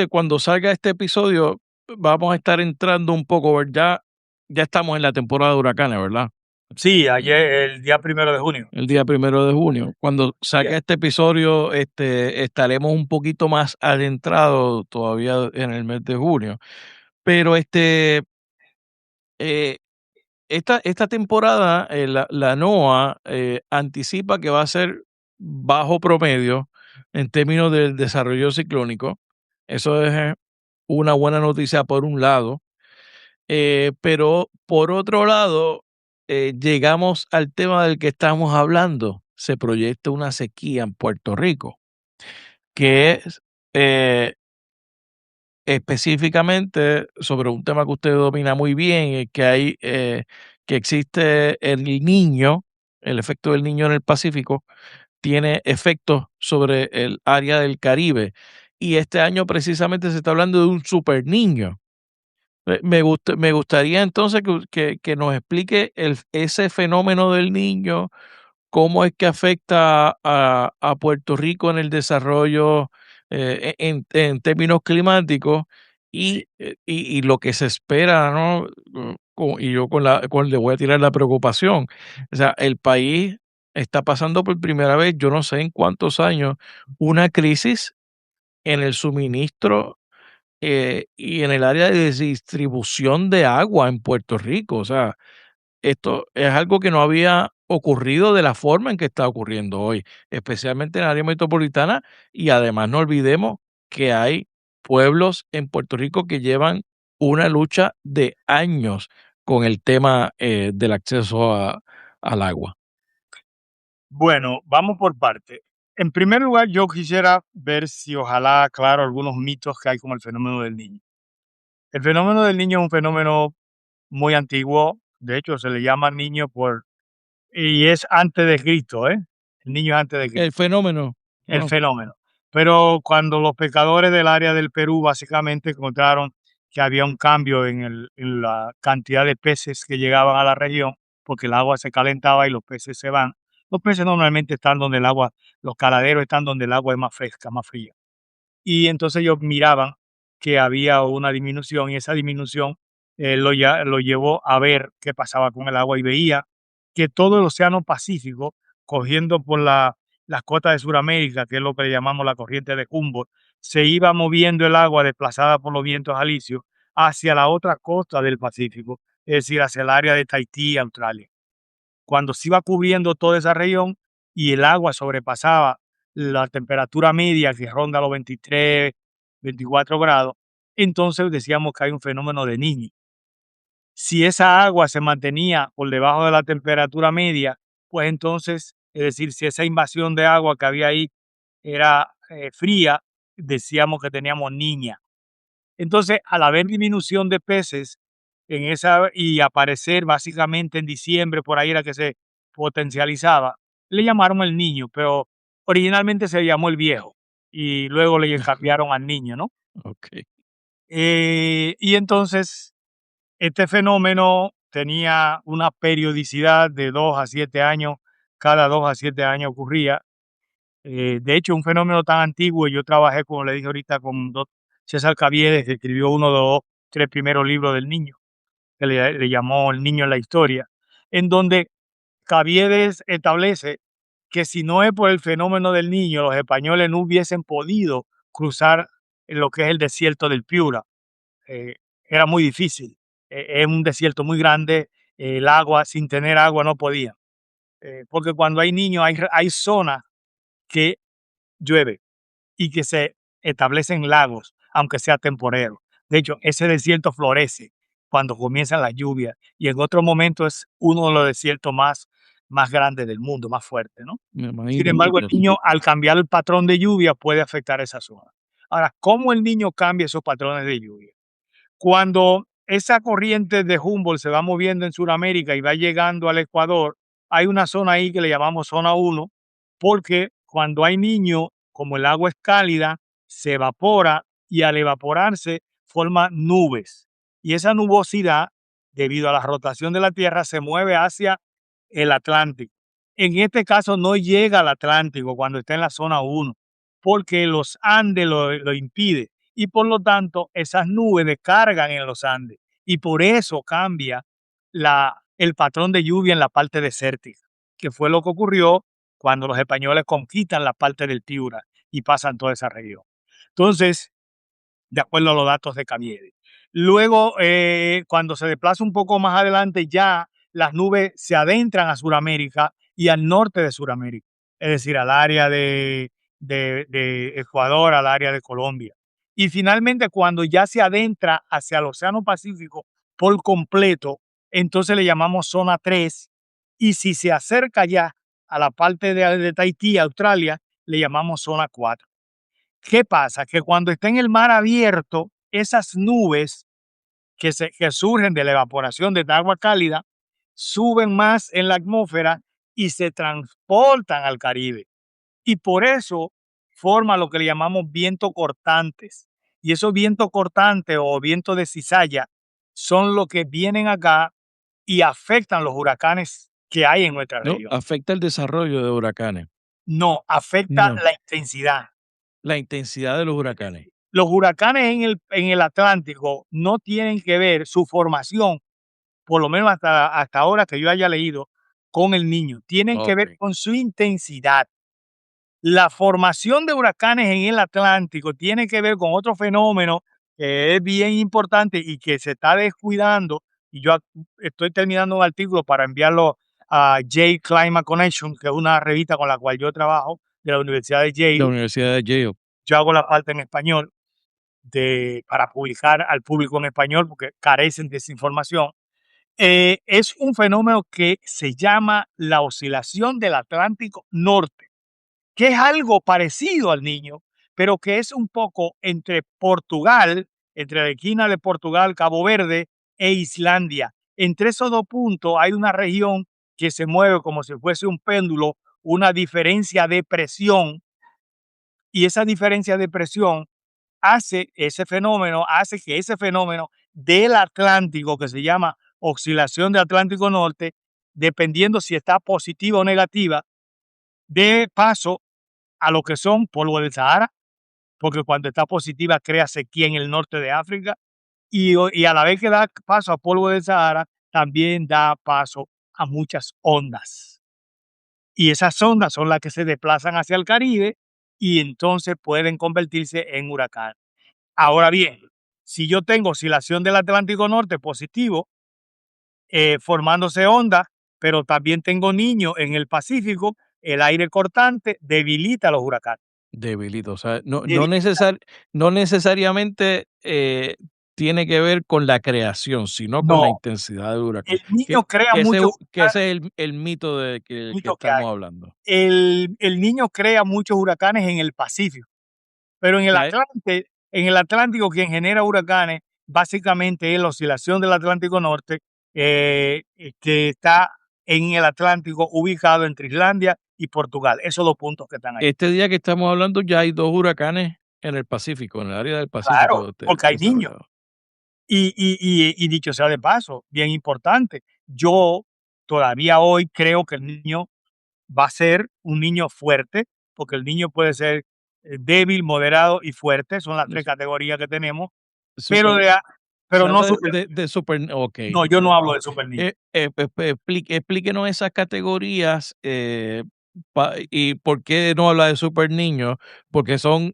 cuando salga este episodio, vamos a estar entrando un poco, ya estamos en la temporada de huracanes, ¿verdad? Sí, ayer, el día 1 de junio. El día 1 de junio. Cuando Sí, salga este episodio, estaremos un poquito más adentrados todavía en el mes de junio. Pero eh, esta temporada, la NOAA anticipa que va a ser bajo promedio en términos del desarrollo ciclónico. Eso es una buena noticia por un lado, pero por otro lado, llegamos al tema del que estamos hablando. Se proyecta una sequía en Puerto Rico, que es eh, específicamente sobre un tema que usted domina muy bien, que existe el niño, el efecto del niño en el Pacífico, tiene efectos sobre el área del Caribe. Y este año precisamente se está hablando de un super niño. Me gustaría entonces que nos explique ese fenómeno del niño, cómo es que afecta a Puerto Rico en el desarrollo en términos climáticos y lo que se espera, ¿no? Y yo le voy a tirar la preocupación. O sea, el país está pasando por primera vez, yo no sé en cuántos años, una crisis en el suministro y en el área de distribución de agua en Puerto Rico. O sea, esto es algo que no había ocurrido de la forma en que está ocurriendo hoy, especialmente en el área metropolitana, y además no olvidemos que hay pueblos en Puerto Rico que llevan una lucha de años con el tema del acceso al agua. bueno, vamos por parte. En primer lugar, yo quisiera ver si ojalá aclaro algunos mitos que hay con el fenómeno del niño. El fenómeno del niño es un fenómeno muy antiguo. De hecho, se le llama niño por y es antes de Cristo, ¿eh? El niño es antes de Cristo. El fenómeno. El Wow. fenómeno. Pero cuando los pescadores del área del Perú básicamente encontraron que había un cambio en la cantidad de peces que llegaban a la región, porque el agua se calentaba y los peces se van. Los peces normalmente están donde el agua, los caladeros están donde el agua es más fresca, más fría. Y entonces ellos miraban que había una disminución y esa disminución lo llevó a ver qué pasaba con el agua y veía que todo el Océano Pacífico, cogiendo por las costas de Sudamérica, que es lo que le llamamos la corriente de Humboldt, se iba moviendo el agua desplazada por los vientos alisios hacia la otra costa del Pacífico, es decir, hacia el área de Tahití y Australia. Cuando se iba cubriendo toda esa región y el agua sobrepasaba la temperatura media que ronda los 23, 24 grados, entonces decíamos que hay un fenómeno de Niño. Si esa agua se mantenía por debajo de la temperatura media, pues entonces, es decir, si esa invasión de agua que había ahí era fría, decíamos que teníamos niña. Entonces, al haber disminución de peces en esa y aparecer básicamente en diciembre, por ahí era que se potencializaba, le llamaron el niño, pero originalmente se llamó el viejo y luego le cambiaron al niño, ¿no? Ok. Y entonces, este fenómeno tenía una periodicidad de 2 a 7 años, cada 2 a 7 años ocurría. De hecho, un fenómeno tan antiguo, yo trabajé, como le dije ahorita, con César Caviedes, que escribió uno de los 3 primeros libros del niño, que le llamó El niño en la historia, en donde Caviedes establece que si no es por el fenómeno del niño, los españoles no hubiesen podido cruzar lo que es el desierto del Piura. Era muy difícil. Es un desierto muy grande, el agua, sin tener agua no podía. Porque cuando hay niños hay zonas que llueve y que se establecen lagos, aunque sea temporero. De hecho, ese desierto florece cuando comienzan las lluvias y en otro momento es uno de los desiertos más grandes del mundo, más fuerte, ¿no? Me Sin imagino. embargo, el niño, al cambiar el patrón de lluvia, puede afectar esa zona. Ahora, ¿cómo el niño cambia esos patrones de lluvia? Cuando esa corriente de Humboldt se va moviendo en Sudamérica y va llegando al Ecuador, hay una zona ahí que le llamamos zona 1, porque cuando hay niño, como el agua es cálida, se evapora y al evaporarse forma nubes. Y esa nubosidad, debido a la rotación de la Tierra, se mueve hacia el Atlántico. En este caso no llega al Atlántico cuando está en la zona 1, porque los Andes lo impide y por lo tanto esas nubes descargan en los Andes y por eso cambia el patrón de lluvia en la parte desértica, que fue lo que ocurrió cuando los españoles conquistan la parte del Piura y pasan toda esa región. Entonces, de acuerdo a los datos de Caviedes. Luego, cuando se desplaza un poco más adelante, ya las nubes se adentran a Sudamérica y al norte de Sudamérica, es decir, al área de Ecuador, al área de Colombia. Y finalmente, cuando ya se adentra hacia el Océano Pacífico por completo, entonces le llamamos zona 3. Y si se acerca ya a la parte de Tahití, Australia, le llamamos zona 4. ¿Qué pasa? Que cuando está en el mar abierto, esas nubes que surgen de la evaporación de esta agua cálida suben más en la atmósfera y se transportan al Caribe. Y por eso forma lo que le llamamos vientos cortantes. Y esos vientos cortantes o vientos de cizalla son los que vienen acá y afectan los huracanes que hay en nuestra No, región. afecta el desarrollo de huracanes, No, afecta No. la intensidad. la intensidad de los huracanes. Los huracanes en el Atlántico no tienen que ver su formación, por lo menos hasta ahora que yo haya leído, con el niño. Tienen que ver Ok. con su intensidad. La formación de huracanes en el Atlántico tiene que ver con otro fenómeno que es bien importante y que se está descuidando. Y yo estoy terminando un artículo para enviarlo a Yale Climate Connection, que es una revista con la cual yo trabajo de la Universidad de Yale. La Universidad de Yale. Yo hago la parte en español para publicar al público en español porque carecen de esa información. Es un fenómeno que se llama la oscilación del Atlántico Norte, que es algo parecido al Niño, pero que es un poco entre Portugal, entre la esquina de Portugal, Cabo Verde e Islandia. Entre esos dos puntos hay una región que se mueve como si fuese un péndulo, una diferencia de presión, y esa diferencia de presión hace que ese fenómeno del Atlántico, que se llama oscilación de Atlántico Norte, dependiendo si está positiva o negativa, dé paso a lo que son polvo del Sahara, porque cuando está positiva crea sequía en el norte de África, y a la vez que da paso a polvo del Sahara, también da paso a muchas ondas. Y esas ondas son las que se desplazan hacia el Caribe y entonces pueden convertirse en huracán. Ahora bien, si yo tengo oscilación del Atlántico Norte positivo, formándose ondas, pero también tengo niños en el Pacífico, el aire cortante debilita los huracanes. Debilito, o sea, no, Debilita. no necesariamente tiene que ver con la creación, sino con la No, intensidad del huracán. el niño crea muchos Que ese huracanes, es el mito que mito que hay. estamos hablando. El niño crea muchos huracanes en el Pacífico, pero Ya, en el Atlántico quien genera huracanes básicamente es la oscilación del Atlántico Norte, que está en el Atlántico ubicado entre Islandia y Portugal. Esos dos puntos que están ahí. este día que estamos hablando ya hay 2 huracanes en el Pacífico, en el área del Claro, Pacífico porque hay niños. desarrollados. Y dicho sea de paso, bien importante, yo todavía hoy creo que el niño va a ser un niño fuerte, porque el niño puede ser débil, moderado y fuerte, son las 3 Es categorías que tenemos, pero, super pero se no habla super. de super, okey. No, yo no hablo de super niño. Explíquenos esas categorías, y por qué no habla de super niños, porque son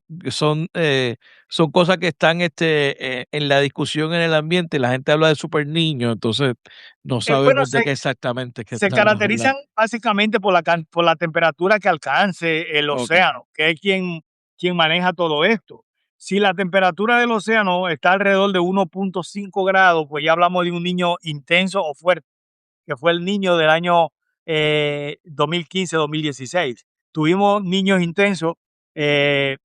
cosas que están en la discusión en el ambiente, la gente habla de super niños, entonces no Bueno, sabemos de qué exactamente es que se estamos caracterizan hablando. básicamente por la temperatura que alcance el Okey, océano, que es quien maneja todo esto. Si la temperatura del océano está alrededor de 1.5 grados, pues ya hablamos de un niño intenso o fuerte, que fue el niño del año 2015-2016. Tuvimos niños intensos, eh,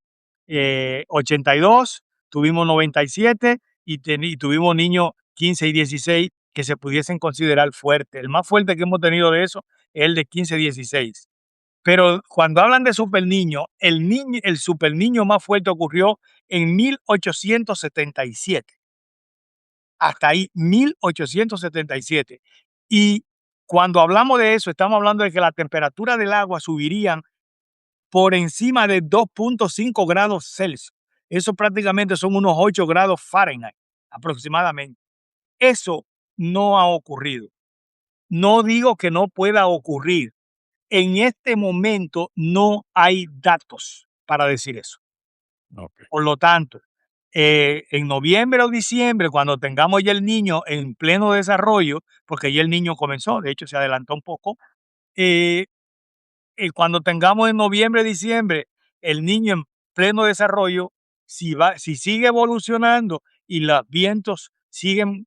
82, tuvimos 97 y tuvimos niños 15 y 16 que se pudiesen considerar fuertes. El más fuerte que hemos tenido de eso es el de 15-16. Pero cuando hablan de super niño, el super niño más fuerte ocurrió en 1877. Hasta ahí, 1877. Y cuando hablamos de eso, estamos hablando de que la temperatura del agua subirían por encima de 2.5 grados Celsius. Eso prácticamente son unos 8 grados Fahrenheit aproximadamente. Eso no ha ocurrido. No digo que no pueda ocurrir. En este momento no hay datos para decir eso. okey. Por lo tanto, en noviembre o diciembre, cuando tengamos ya el niño en pleno desarrollo, porque ya el niño comenzó, de hecho se adelantó un poco, eh, cuando tengamos en noviembre, diciembre, el niño en pleno desarrollo, si sigue evolucionando y los vientos siguen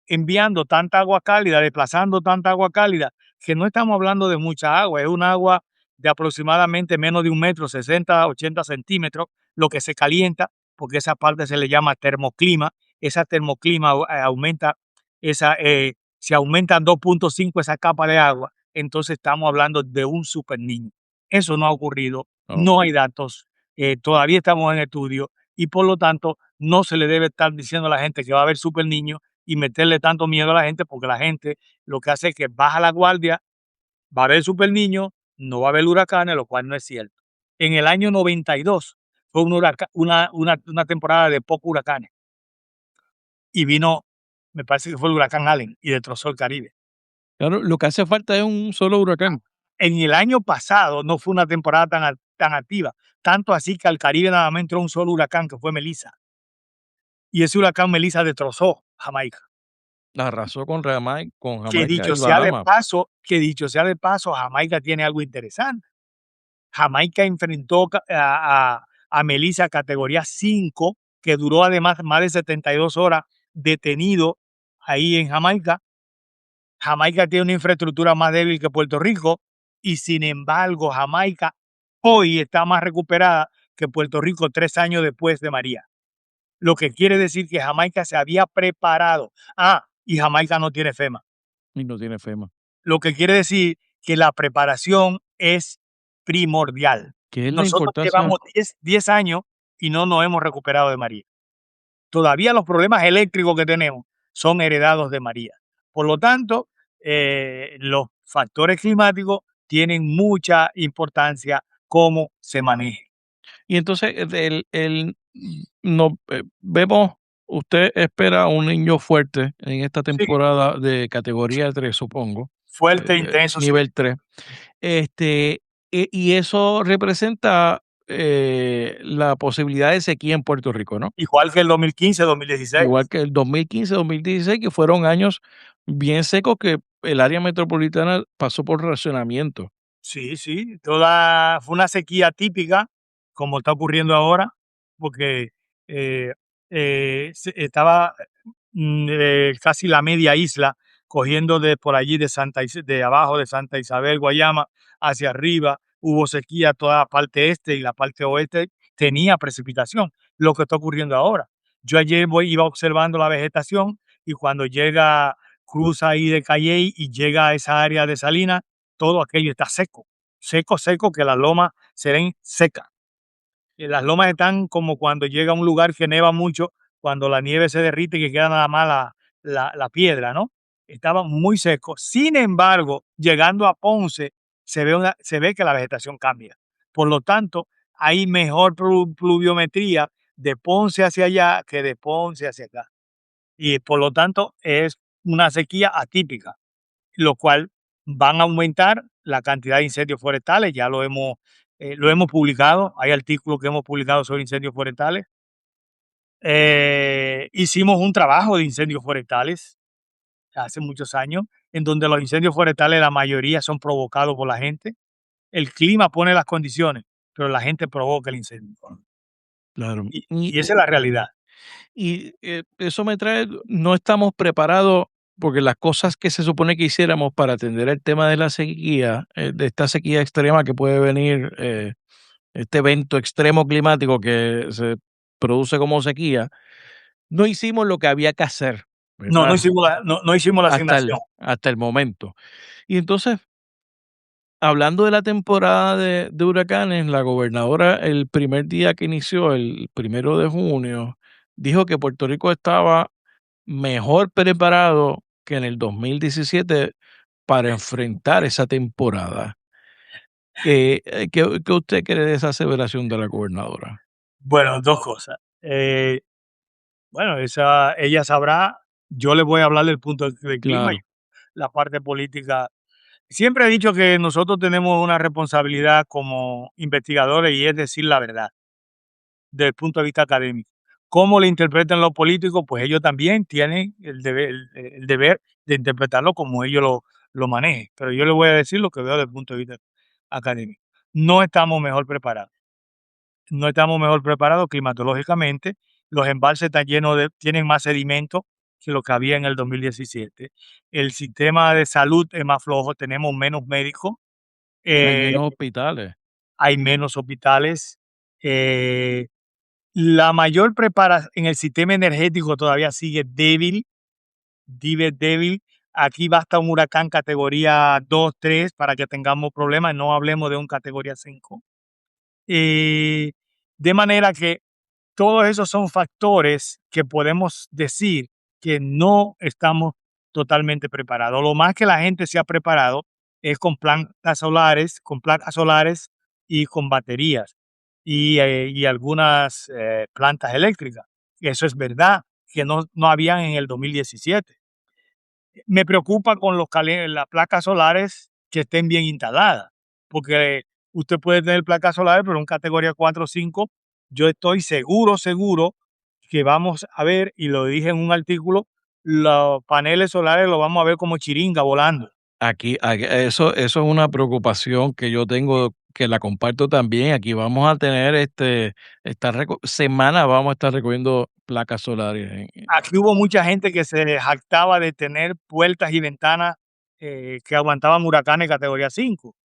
enviando tanta agua cálida, desplazando tanta agua cálida, que no estamos hablando de mucha agua, es un agua de aproximadamente menos de 1 metro, 60, 80 centímetros, lo que se calienta, porque esa parte se le llama termoclima, esa termoclima aumenta, se aumenta 2.5 esa capa de agua, entonces estamos hablando de un super niño. Eso no ha ocurrido, Oh, no hay datos, todavía estamos en estudio y por lo tanto no se le debe estar diciendo a la gente que va a haber super niños y meterle tanto miedo a la gente, porque la gente lo que hace es que baja la guardia, va a haber super niño, no va a haber huracanes, lo cual no es cierto. En el año 92 fue una temporada de pocos huracanes y vino, me parece que fue el huracán Allen y destrozó el Caribe. claro, lo que hace falta es un solo huracán. En el año pasado no fue una temporada tan activa, tanto así que al Caribe nada más entró un solo huracán que fue Melissa. Y ese huracán Melissa destrozó Jamaica. Arrasó con Jamaica y Que dicho sea de paso, Jamaica tiene algo interesante. Jamaica enfrentó a Melissa categoría 5, que duró además más de 72 horas detenido ahí en Jamaica. Jamaica tiene una infraestructura más débil que Puerto Rico y sin embargo Jamaica hoy está más recuperada que Puerto Rico 3 años después de María. Lo que quiere decir que Jamaica se había preparado. Y Jamaica no tiene FEMA. y no tiene FEMA. lo que quiere decir que la preparación es primordial. ¿Qué es la Nosotros importancia? llevamos 10 años y no nos hemos recuperado de María. Todavía los problemas eléctricos que tenemos son heredados de María. Por lo tanto, los factores climáticos tienen mucha importancia cómo se manejen. Y entonces, no, vemos, usted espera un niño fuerte en esta Sí, temporada de categoría 3, supongo, fuerte, intenso, sí. nivel 3. Este, y eso representa la posibilidad de sequía en Puerto Rico, ¿no? Igual que el 2015, 2016. Igual que el 2015, 2016, que fueron años bien secos que el área metropolitana pasó por racionamiento. Sí, sí, fue una sequía típica, como está ocurriendo ahora, porque eh, estaba casi la media isla cogiendo de por allí de abajo de Santa Isabel, Guayama, hacia arriba. Hubo sequía toda la parte este y la parte oeste tenía precipitación, lo que está ocurriendo ahora. Yo ayer iba observando la vegetación y cuando cruza ahí de Calley y llega a esa área de Salinas, todo aquello está seco, seco, seco, que las lomas se ven secas. Y las lomas están como cuando llega a un lugar que neva mucho, cuando la nieve se derrite y que queda nada más la piedra, ¿no? Estaba muy seco. Sin embargo, llegando a Ponce, se ve que la vegetación cambia. Por lo tanto, hay mejor pluviometría de Ponce hacia allá que de Ponce hacia acá. Y por lo tanto, es una sequía atípica, lo cual van a aumentar la cantidad de incendios forestales. Ya lo hemos publicado, hay artículos que hemos publicado sobre incendios forestales. Hicimos un trabajo de incendios forestales hace muchos años, en donde los incendios forestales, la mayoría son provocados por la gente. El clima pone las condiciones, pero la gente provoca el incendio. Claro. Y esa es la realidad. Eso me trae, no estamos preparados porque las cosas que se supone que hiciéramos para atender el tema de la sequía, de esta sequía extrema que puede venir, este evento extremo climático que se produce como sequía, no hicimos lo que había que hacer, No, ¿verdad? no hicimos la Hasta asignación. hasta el momento. Y entonces, hablando de la temporada de huracanes, la gobernadora el primer día que inició, el 1 de junio, dijo que Puerto Rico estaba mejor preparado que en el 2017 para enfrentar esa temporada. ¿Qué usted cree de esa aseveración de la gobernadora? Bueno, dos cosas. Bueno, ella sabrá, yo le voy a hablar del punto del clima, Claro, la parte política. Siempre he dicho que nosotros tenemos una responsabilidad como investigadores y es decir la verdad desde el punto de vista académico. ¿Cómo le interpretan los políticos? Pues ellos también tienen el deber de interpretarlo como ellos lo manejen. Pero yo le voy a decir lo que veo desde el punto de vista académico. No estamos mejor preparados. No estamos mejor preparados climatológicamente. Los embalses están tienen más sedimento que lo que había en el 2017. El sistema de salud es más flojo, tenemos menos médicos, hay eh, menos hospitales. hay menos hospitales. eh, la mayor preparación en el sistema energético todavía sigue débil, vive débil. Aquí basta un huracán categoría 2, 3 para que tengamos problemas, no hablemos de un categoría 5. De manera que todos esos son factores que podemos decir que no estamos totalmente preparados. Lo más que la gente se ha preparado es con placas solares y con baterías y algunas plantas eléctricas. Eso es verdad, que no habían en el 2017. Me preocupa con las placas solares que estén bien instaladas, porque usted puede tener placas solares, pero en categoría 4 o 5, yo estoy seguro que vamos a ver, y lo dije en un artículo, los paneles solares los vamos a ver como chiringa volando. Eso es una preocupación que yo tengo, que la comparto también. Aquí vamos a tener esta semana vamos a estar recogiendo placas solares. Aquí hubo mucha gente que se jactaba de tener puertas y ventanas que aguantaban huracanes categoría 5.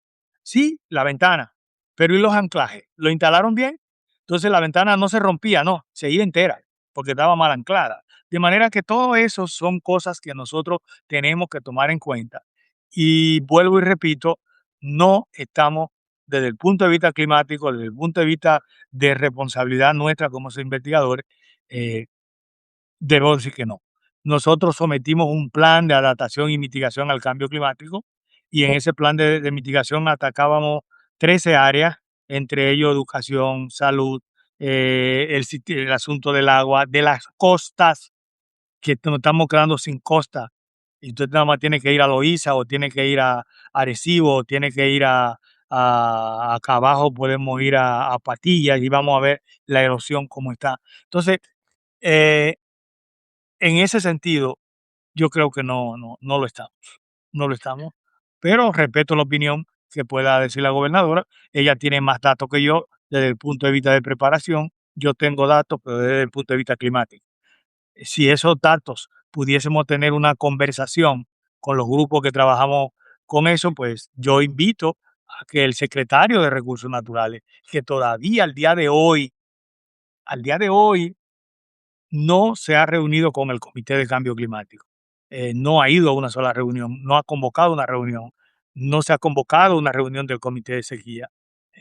Sí, la ventana, pero ¿y los anclajes? ¿Lo instalaron bien? Entonces la ventana no se rompía, no, se iba entera, porque estaba mal anclada. De manera que todo eso son cosas que nosotros tenemos que tomar en cuenta. Y vuelvo y repito, no estamos desde el punto de vista climático, desde el punto de vista de responsabilidad nuestra como investigadores, eh, debo decir que no. Nosotros sometimos un plan de adaptación y mitigación al cambio climático y en ese plan de mitigación atacábamos 13 áreas, entre ellos educación, salud, el asunto del agua, de las costas, que nos estamos quedando sin costa. Y usted nada más tiene que ir a Loíza o tiene que ir a Arecibo o tiene que ir acá abajo, podemos ir a Patillas y vamos a ver la erosión cómo está. Entonces, eh, en ese sentido, yo creo que no lo estamos, no lo estamos, pero respeto la opinión que pueda decir la gobernadora. Ella tiene más datos que yo desde el punto de vista de preparación. Yo tengo datos, pero desde el punto de vista climático. Si esos datos pudiésemos tener una conversación con los grupos que trabajamos con eso, pues yo invito a que el secretario de Recursos Naturales, que todavía al día de hoy no se ha reunido con el Comité de Cambio Climático. No ha ido a una sola reunión, no ha convocado una reunión, no se ha convocado una reunión del Comité de Sequía,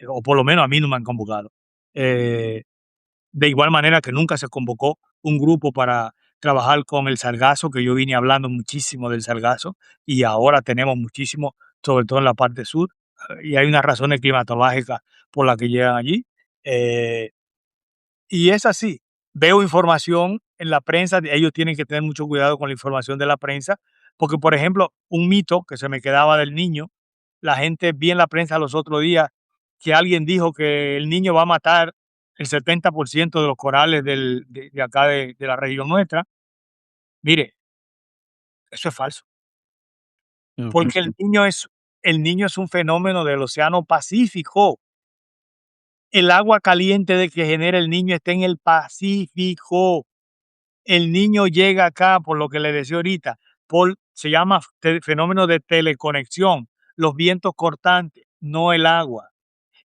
o por lo menos a mí no me han convocado. De igual manera que nunca se convocó un grupo para trabajar con el sargazo, que yo vine hablando muchísimo del sargazo, y ahora tenemos muchísimo, sobre todo en la parte sur, y hay unas razones climatológicas por las que llegan allí. Eh, y es así. Veo información en la prensa, ellos tienen que tener mucho cuidado con la información de la prensa, porque, por ejemplo, un mito que se me quedaba del niño, la gente vi en la prensa los otros días que alguien dijo que el niño va a matar el 70% de los corales de acá de la región nuestra. Mire, eso es falso, porque el niño es un fenómeno del Océano Pacífico. El agua caliente de que genera el niño está en el Pacífico. El niño llega acá, por lo que le decía ahorita, se llama fenómeno de teleconexión, los vientos cortantes, no el agua.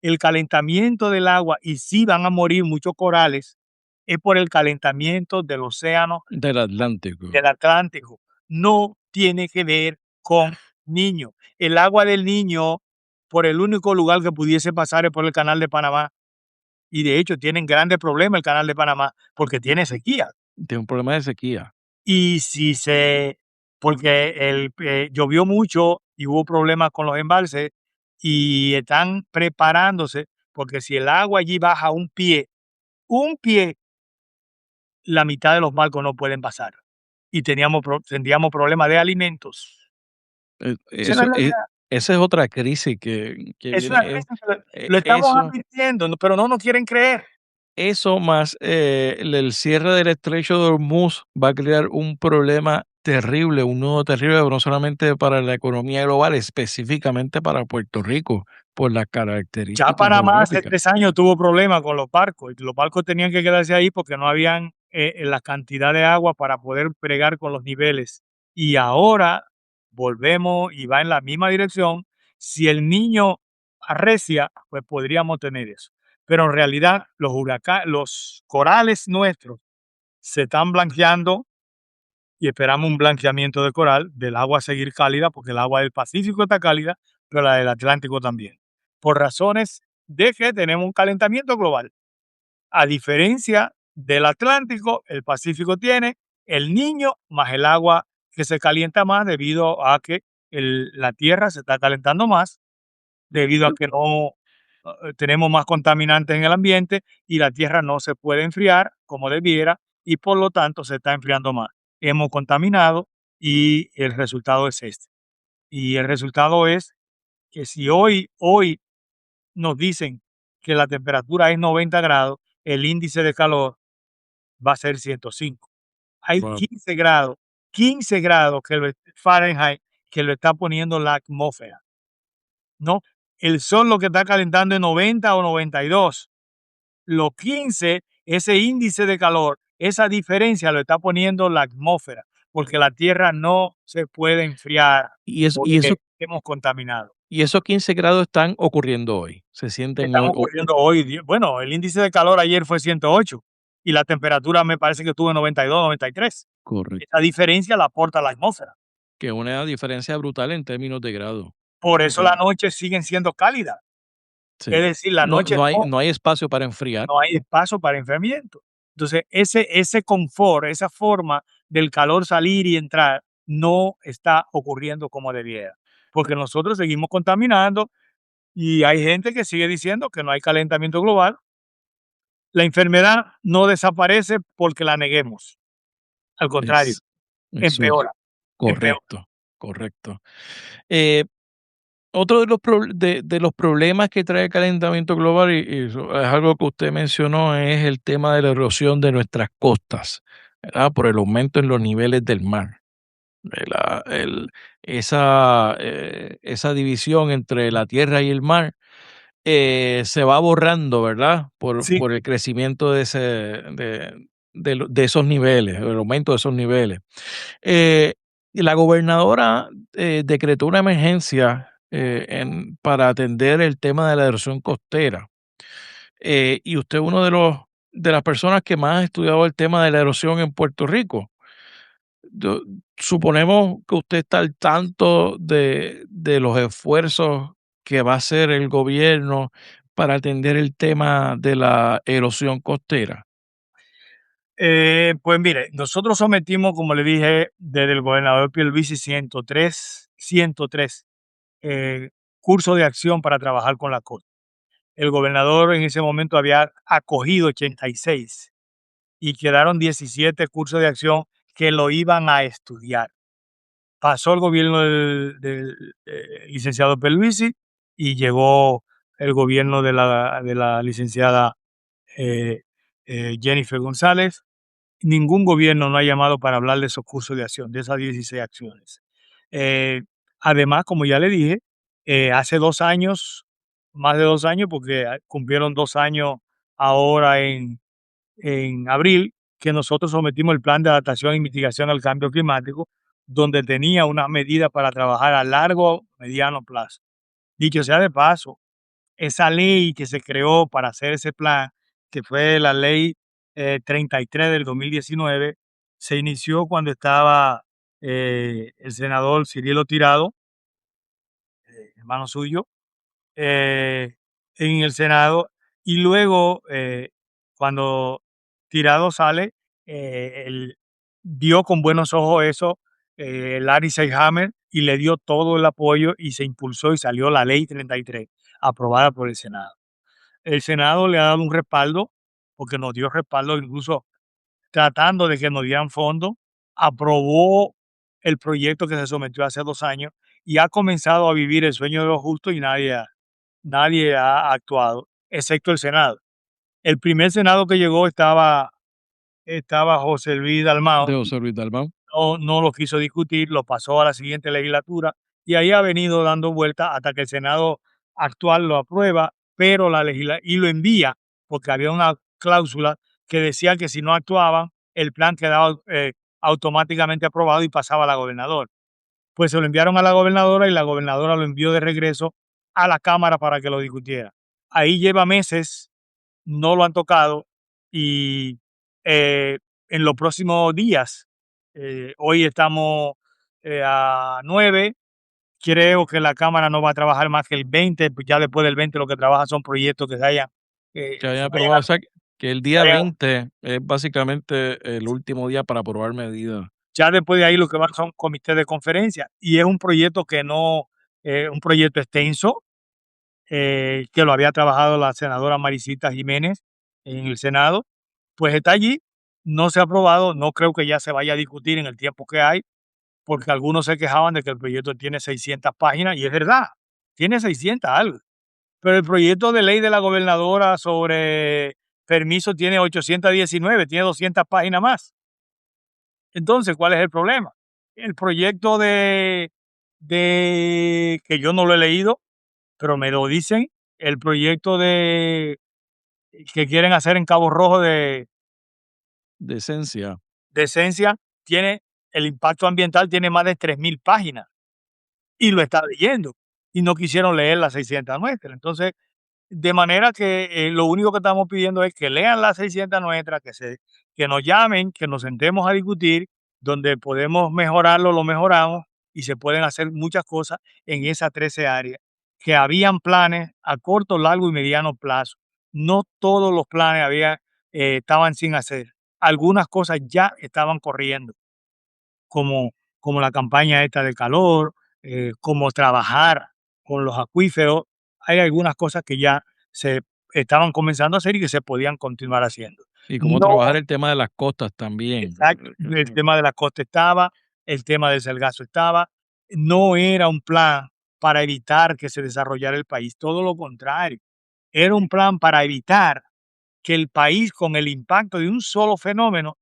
El calentamiento del agua, y sí van a morir muchos corales, es por el calentamiento del océano Del Atlántico. del Atlántico. No tiene que ver con niños. El agua del Niño, por el único lugar que pudiese pasar es por el canal de Panamá. Y de hecho tienen grandes problemas el canal de Panamá porque tiene sequía. Tiene un problema de sequía. Y porque llovió mucho y hubo problemas con los embalses y están preparándose porque si el agua allí baja un pie, la mitad de los barcos no pueden pasar. Y tendríamos problemas de alimentos. Esa es la Eso realidad. esa es otra crisis que Es una viene, crisis que lo estamos eso advirtiendo, pero no nos quieren creer. eso más, el cierre del estrecho de Hormuz va a crear un problema terrible, un nudo terrible, no solamente para la economía global, específicamente para Puerto Rico, por las Ya características Panamá hace geográficas. 3 años tuvo problemas con los barcos y los barcos tenían que quedarse ahí porque no habían la cantidad de agua para poder bregar con los niveles. Y ahora volvemos y va en la misma dirección. Si el niño arrecia, pues podríamos tener eso. Pero en realidad los corales nuestros se están blanqueando y esperamos un blanqueamiento de coral, del agua seguir cálida, porque el agua del Pacífico está cálida, pero la del Atlántico también, por razones de que tenemos un calentamiento global. A diferencia del Atlántico, el Pacífico tiene el Niño más el agua que se calienta más debido a que la Tierra se está calentando más, debido a que no tenemos más contaminantes en el ambiente y la Tierra no se puede enfriar como debiera y por lo tanto se está enfriando más. Hemos contaminado y el resultado es este. Y el resultado es que si hoy nos dicen que la temperatura es 90 grados, el índice de calor va a ser 105. Hay Wow. 15 grados Fahrenheit que lo está poniendo la atmósfera, ¿no? El sol lo que está calentando es 90 o 92. Los 15, ese índice de calor, esa diferencia lo está poniendo la atmósfera, porque la Tierra no se puede enfriar Y eso y porque eso hemos contaminado. y esos 15 grados están ocurriendo hoy, se sienten Están hoy ocurriendo hoy. Bueno, el índice de calor ayer fue 108 y la temperatura me parece que estuvo en 92, 93. correcto. Esa diferencia la aporta la atmósfera. Que una diferencia brutal en términos de grado. Por eso Sí, las noches siguen siendo cálidas. Es sí. decir, la No, noche no hay espacio para enfriar. no hay espacio para enfriamiento. Entonces, ese confort, esa forma del calor salir y entrar, no está ocurriendo como debiera, porque nosotros seguimos contaminando y hay gente que sigue diciendo que no hay calentamiento global. La enfermedad no desaparece porque la neguemos, al contrario, Es eso es empeora, empeora. correcto, correcto. Eh, Otro de los problemas que trae el calentamiento global, y eso es algo que usted mencionó, es el tema de la erosión de nuestras costas, ¿verdad? Por el aumento en los niveles del mar. La el esa división entre la tierra y el mar, se va borrando, ¿verdad? Sí, Por el crecimiento de ese de esos niveles, el aumento de esos niveles. Eh, y la gobernadora, decretó una emergencia, para atender el tema de la erosión costera. Y usted es uno de las personas que más ha estudiado el tema de la erosión en Puerto Rico. Yo suponemos que usted está al tanto de los esfuerzos que va a hacer el gobierno para atender el tema de la erosión costera. pues mire, nosotros sometimos, como le dije, desde el gobernador Pierluisi 103 cursos de acción para trabajar con la costa. El gobernador en ese momento había acogido 86 y quedaron 17 cursos de acción que lo iban a estudiar. Pasó el gobierno del licenciado Pierluisi y llegó el gobierno de la licenciada eh, Jennifer González. Ningún gobierno no ha llamado para hablar de esos cursos de acción, de esas 16 acciones. Eh, Además, como ya le dije, hace 2 años, más de 2 años, porque cumplieron 2 años ahora en abril, que nosotros sometimos el plan de adaptación y mitigación al cambio climático, donde tenía unas medidas para trabajar a largo, mediano plazo. Dicho sea de paso, esa ley que se creó para hacer ese plan, que fue la ley 33 del 2019, se inició cuando estaba el senador Cirilo Tirado, hermano suyo, eh, en el Senado, y luego cuando Tirado sale, él vio con buenos ojos eso, Larry Selhammer, y le dio todo el apoyo y se impulsó y salió la ley 33, aprobada por el Senado. El Senado le ha dado un respaldo, porque nos dio respaldo, incluso tratando de que nos dieran fondos, aprobó el proyecto que se sometió hace 2 años y ha comenzado a vivir el sueño de los justos y nadie ha actuado, excepto el Senado. El primer Senado que llegó estaba José Luis De Dalmao, José Luis Dalmau. no lo quiso discutir, lo pasó a la siguiente legislatura y ahí ha venido dando vueltas hasta que el Senado actual lo aprueba, pero y lo envía, porque había una cláusula que decía que si no actuaban, el plan quedaba automáticamente aprobado y pasaba a la gobernadora. Pues se lo enviaron a la gobernadora y la gobernadora lo envió de regreso a la Cámara para que lo discutiera. Ahí lleva meses, no lo han tocado y en los próximos días, hoy estamos a 9, creo que la Cámara no va a trabajar más que el 20, pues ya después del 20 lo que trabaja son proyectos que se hayan, Que hayan se aprobado, o sea, que el día hayan- 20 es básicamente el último día para aprobar medidas. ya después de ahí lo que van son comités de conferencia y es un proyecto que no, un proyecto extenso, que lo había trabajado la senadora Maricita Jiménez en el Senado, pues está allí, no se ha aprobado, no creo que ya se vaya a discutir en el tiempo que hay, porque algunos se quejaban de que el proyecto tiene 600 páginas, y es verdad, tiene 600 algo, pero el proyecto de ley de la gobernadora sobre permiso tiene 819, tiene 200 páginas más. Entonces, ¿cuál es el problema? El proyecto de que yo no lo he leído, pero me lo dicen, el proyecto que quieren hacer en Cabo Rojo De esencia. de esencia tiene el impacto ambiental, tiene más de 3.000 páginas y lo está leyendo y no quisieron leer las 600 nuestras. Entonces, de manera que lo único que estamos pidiendo es que lean las 600 nuestras, que nos llamen, que nos sentemos a discutir, donde podemos mejorarlo, lo mejoramos y se pueden hacer muchas cosas en esas 13 áreas, que habían planes a corto, largo y mediano plazo. No todos los planes estaban sin hacer. Algunas cosas ya estaban corriendo, como la campaña esta de calor, como trabajar con los acuíferos. Hay algunas cosas que ya se estaban comenzando a hacer y que se podían continuar haciendo. Y cómo No, trabajar el tema de las costas también. exacto, el tema de la costa estaba, el tema del Sargazo estaba. No era un plan para evitar que se desarrollara el país, todo lo contrario. Era un plan para evitar que el país, con el impacto de un solo fenómeno,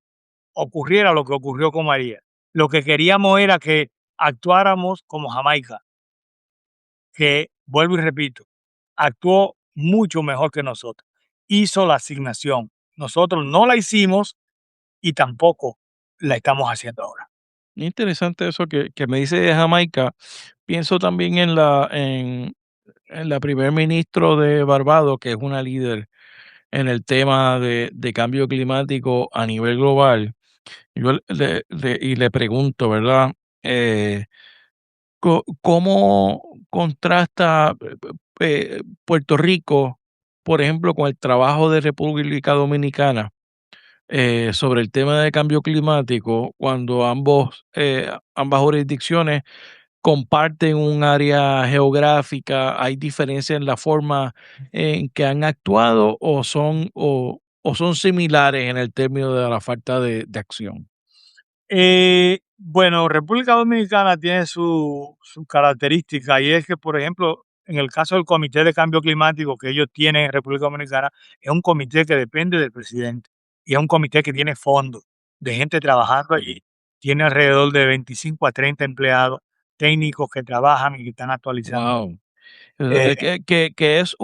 ocurriera lo que ocurrió con María. Lo que queríamos era que actuáramos como Jamaica, que, vuelvo y repito, actuó mucho mejor que nosotros. Hizo la asignación. Nosotros no la hicimos y tampoco la estamos haciendo ahora. Interesante eso que me dice de Jamaica. Pienso también en la primer ministro de Barbados, que es una líder en el tema de cambio climático a nivel global. Y le pregunto, ¿verdad? ¿Cómo contrasta Puerto Rico, por ejemplo, con el trabajo de República Dominicana sobre el tema de cambio climático, cuando ambas jurisdicciones comparten un área geográfica? ¿Hay diferencia en la forma en que han actuado o son similares en el término de la falta de acción? Bueno, República Dominicana tiene su característica, y es que, por ejemplo, en el caso del Comité de Cambio Climático que ellos tienen en República Dominicana, es un comité que depende del presidente y es un comité que tiene fondos de gente trabajando allí. Tiene alrededor de 25 a 30 empleados técnicos que trabajan y que están actualizando. Wow. Eh, Que es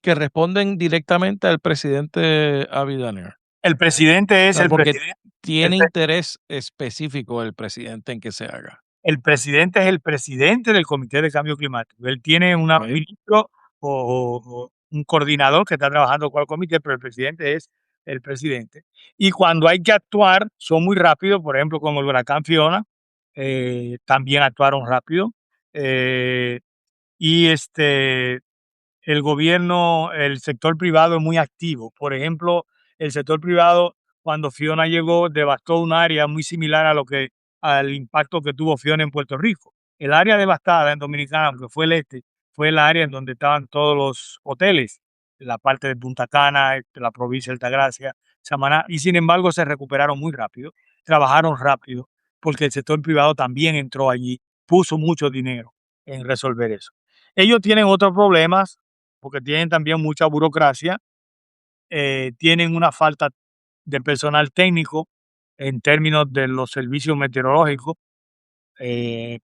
que responden directamente al presidente Abinader. el presidente O es sea, el porque presidente. tiene interés específico el presidente en que se haga. El presidente es el presidente del Comité de Cambio Climático. Él tiene un Ok. ministro o un coordinador que está trabajando con el comité, pero el presidente es el presidente. Y cuando hay que actuar, son muy rápidos. Por ejemplo, con el huracán Fiona, también actuaron rápido. Eh, y el gobierno, el sector privado es muy activo. Por ejemplo, el sector privado, cuando Fiona llegó, devastó un área muy similar al impacto que tuvo Fiona en Puerto Rico. El área devastada en Dominicana, aunque fue el este, fue el área en donde estaban todos los hoteles, la parte de Punta Cana, la provincia de Altagracia, Samaná, y sin embargo se recuperaron muy rápido, trabajaron rápido, porque el sector privado también entró allí, puso mucho dinero en resolver eso. Ellos tienen otros problemas porque tienen también mucha burocracia, tienen una falta de personal técnico en términos de los servicios meteorológicos,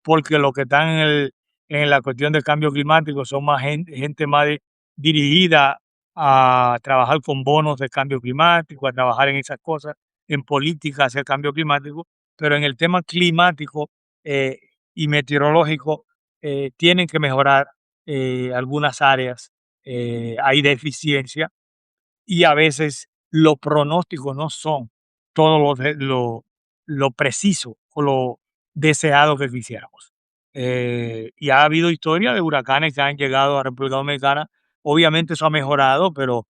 porque los que están en la cuestión del cambio climático son más gente más dirigida a trabajar con bonos de cambio climático, a trabajar en esas cosas, en política hacia el cambio climático, pero en el tema climático eh, y meteorológico tienen que mejorar algunas áreas, hay deficiencia y a veces los pronósticos no son todo lo preciso o lo deseado que quisiéramos. Y ha habido historias de huracanes que han llegado a República Dominicana. Obviamente eso ha mejorado, pero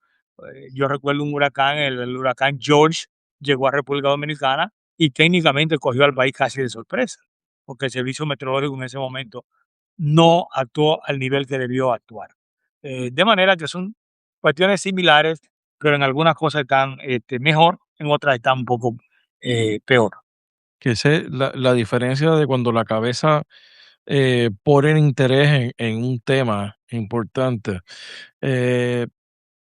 yo recuerdo un huracán, el huracán George, llegó a República Dominicana y técnicamente cogió al país casi de sorpresa, porque el servicio meteorológico en ese momento no actuó al nivel que debió actuar. De manera que son cuestiones similares, pero en algunas cosas están mejor, en otras están un poco peor. Que sé la diferencia de cuando la cabeza pone interés en un tema importante. Eh,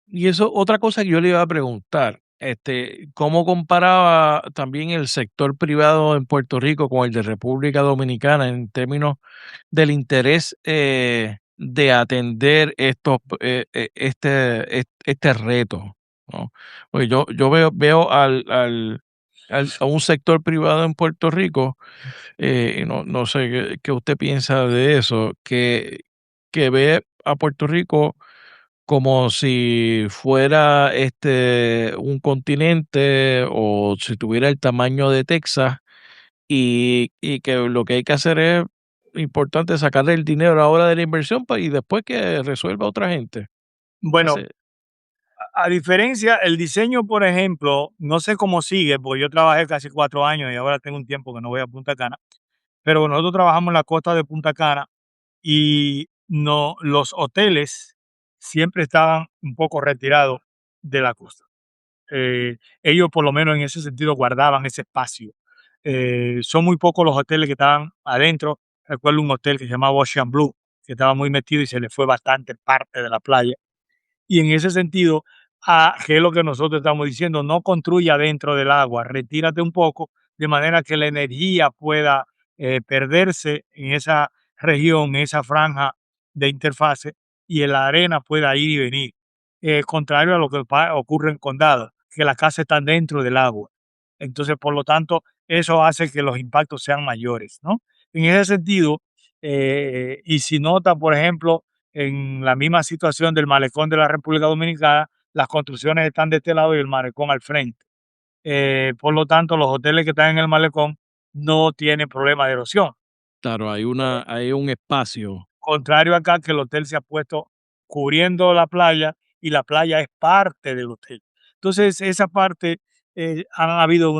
y eso, otra cosa que yo le iba a preguntar, ¿cómo comparaba también el sector privado en Puerto Rico con el de República Dominicana en términos del interés de atender este reto? ¿No? Porque yo veo a un sector privado en Puerto Rico, y no sé qué usted piensa de eso, que ve a Puerto Rico como si fuera un continente o si tuviera el tamaño de Texas y que lo que hay que hacer es importante sacarle el dinero ahora de la inversión y después que resuelva otra gente. Bueno, Ese- a diferencia, el diseño, por ejemplo, no sé cómo sigue, porque yo trabajé casi 4 años y ahora tengo un tiempo que no voy a Punta Cana, pero nosotros trabajamos en la costa de Punta Cana y no, los hoteles siempre estaban un poco retirados de la costa. Ellos por lo menos en ese sentido guardaban ese espacio. Son muy pocos los hoteles que estaban adentro. Recuerdo un hotel que se llamaba Ocean Blue, que estaba muy metido y se le fue bastante parte de la playa. Y en ese sentido, ¿qué es lo que nosotros estamos diciendo? No construya dentro del agua, retírate un poco de manera que la energía pueda perderse en esa región, en esa franja de interfase y en la arena pueda ir y venir. Contrario a lo que ocurre en condados, que las casas están dentro del agua. Entonces, por lo tanto, eso hace que los impactos sean mayores, ¿no? En ese sentido, y si nota, por ejemplo, en la misma situación del malecón de la República Dominicana, las construcciones están de este lado y el malecón al frente. Por lo tanto, los hoteles que están en el malecón no tienen problema de erosión. claro, hay un espacio. Contrario acá, que el hotel se ha puesto cubriendo la playa y la playa es parte del hotel. Entonces, esa parte han habido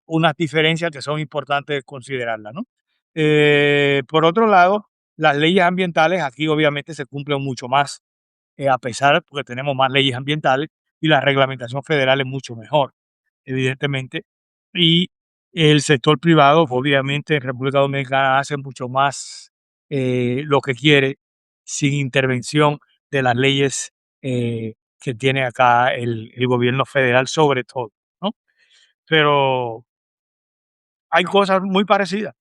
unas diferencias que son importantes considerarlas, ¿no? Por otro lado, las leyes ambientales aquí obviamente se cumplen mucho más, a pesar porque tenemos más leyes ambientales y la reglamentación federal es mucho mejor, evidentemente. Y el sector privado, obviamente, en República Dominicana hace mucho más lo que quiere sin intervención de las leyes que tiene acá el gobierno federal, sobre todo, ¿no? Pero hay cosas muy parecidas,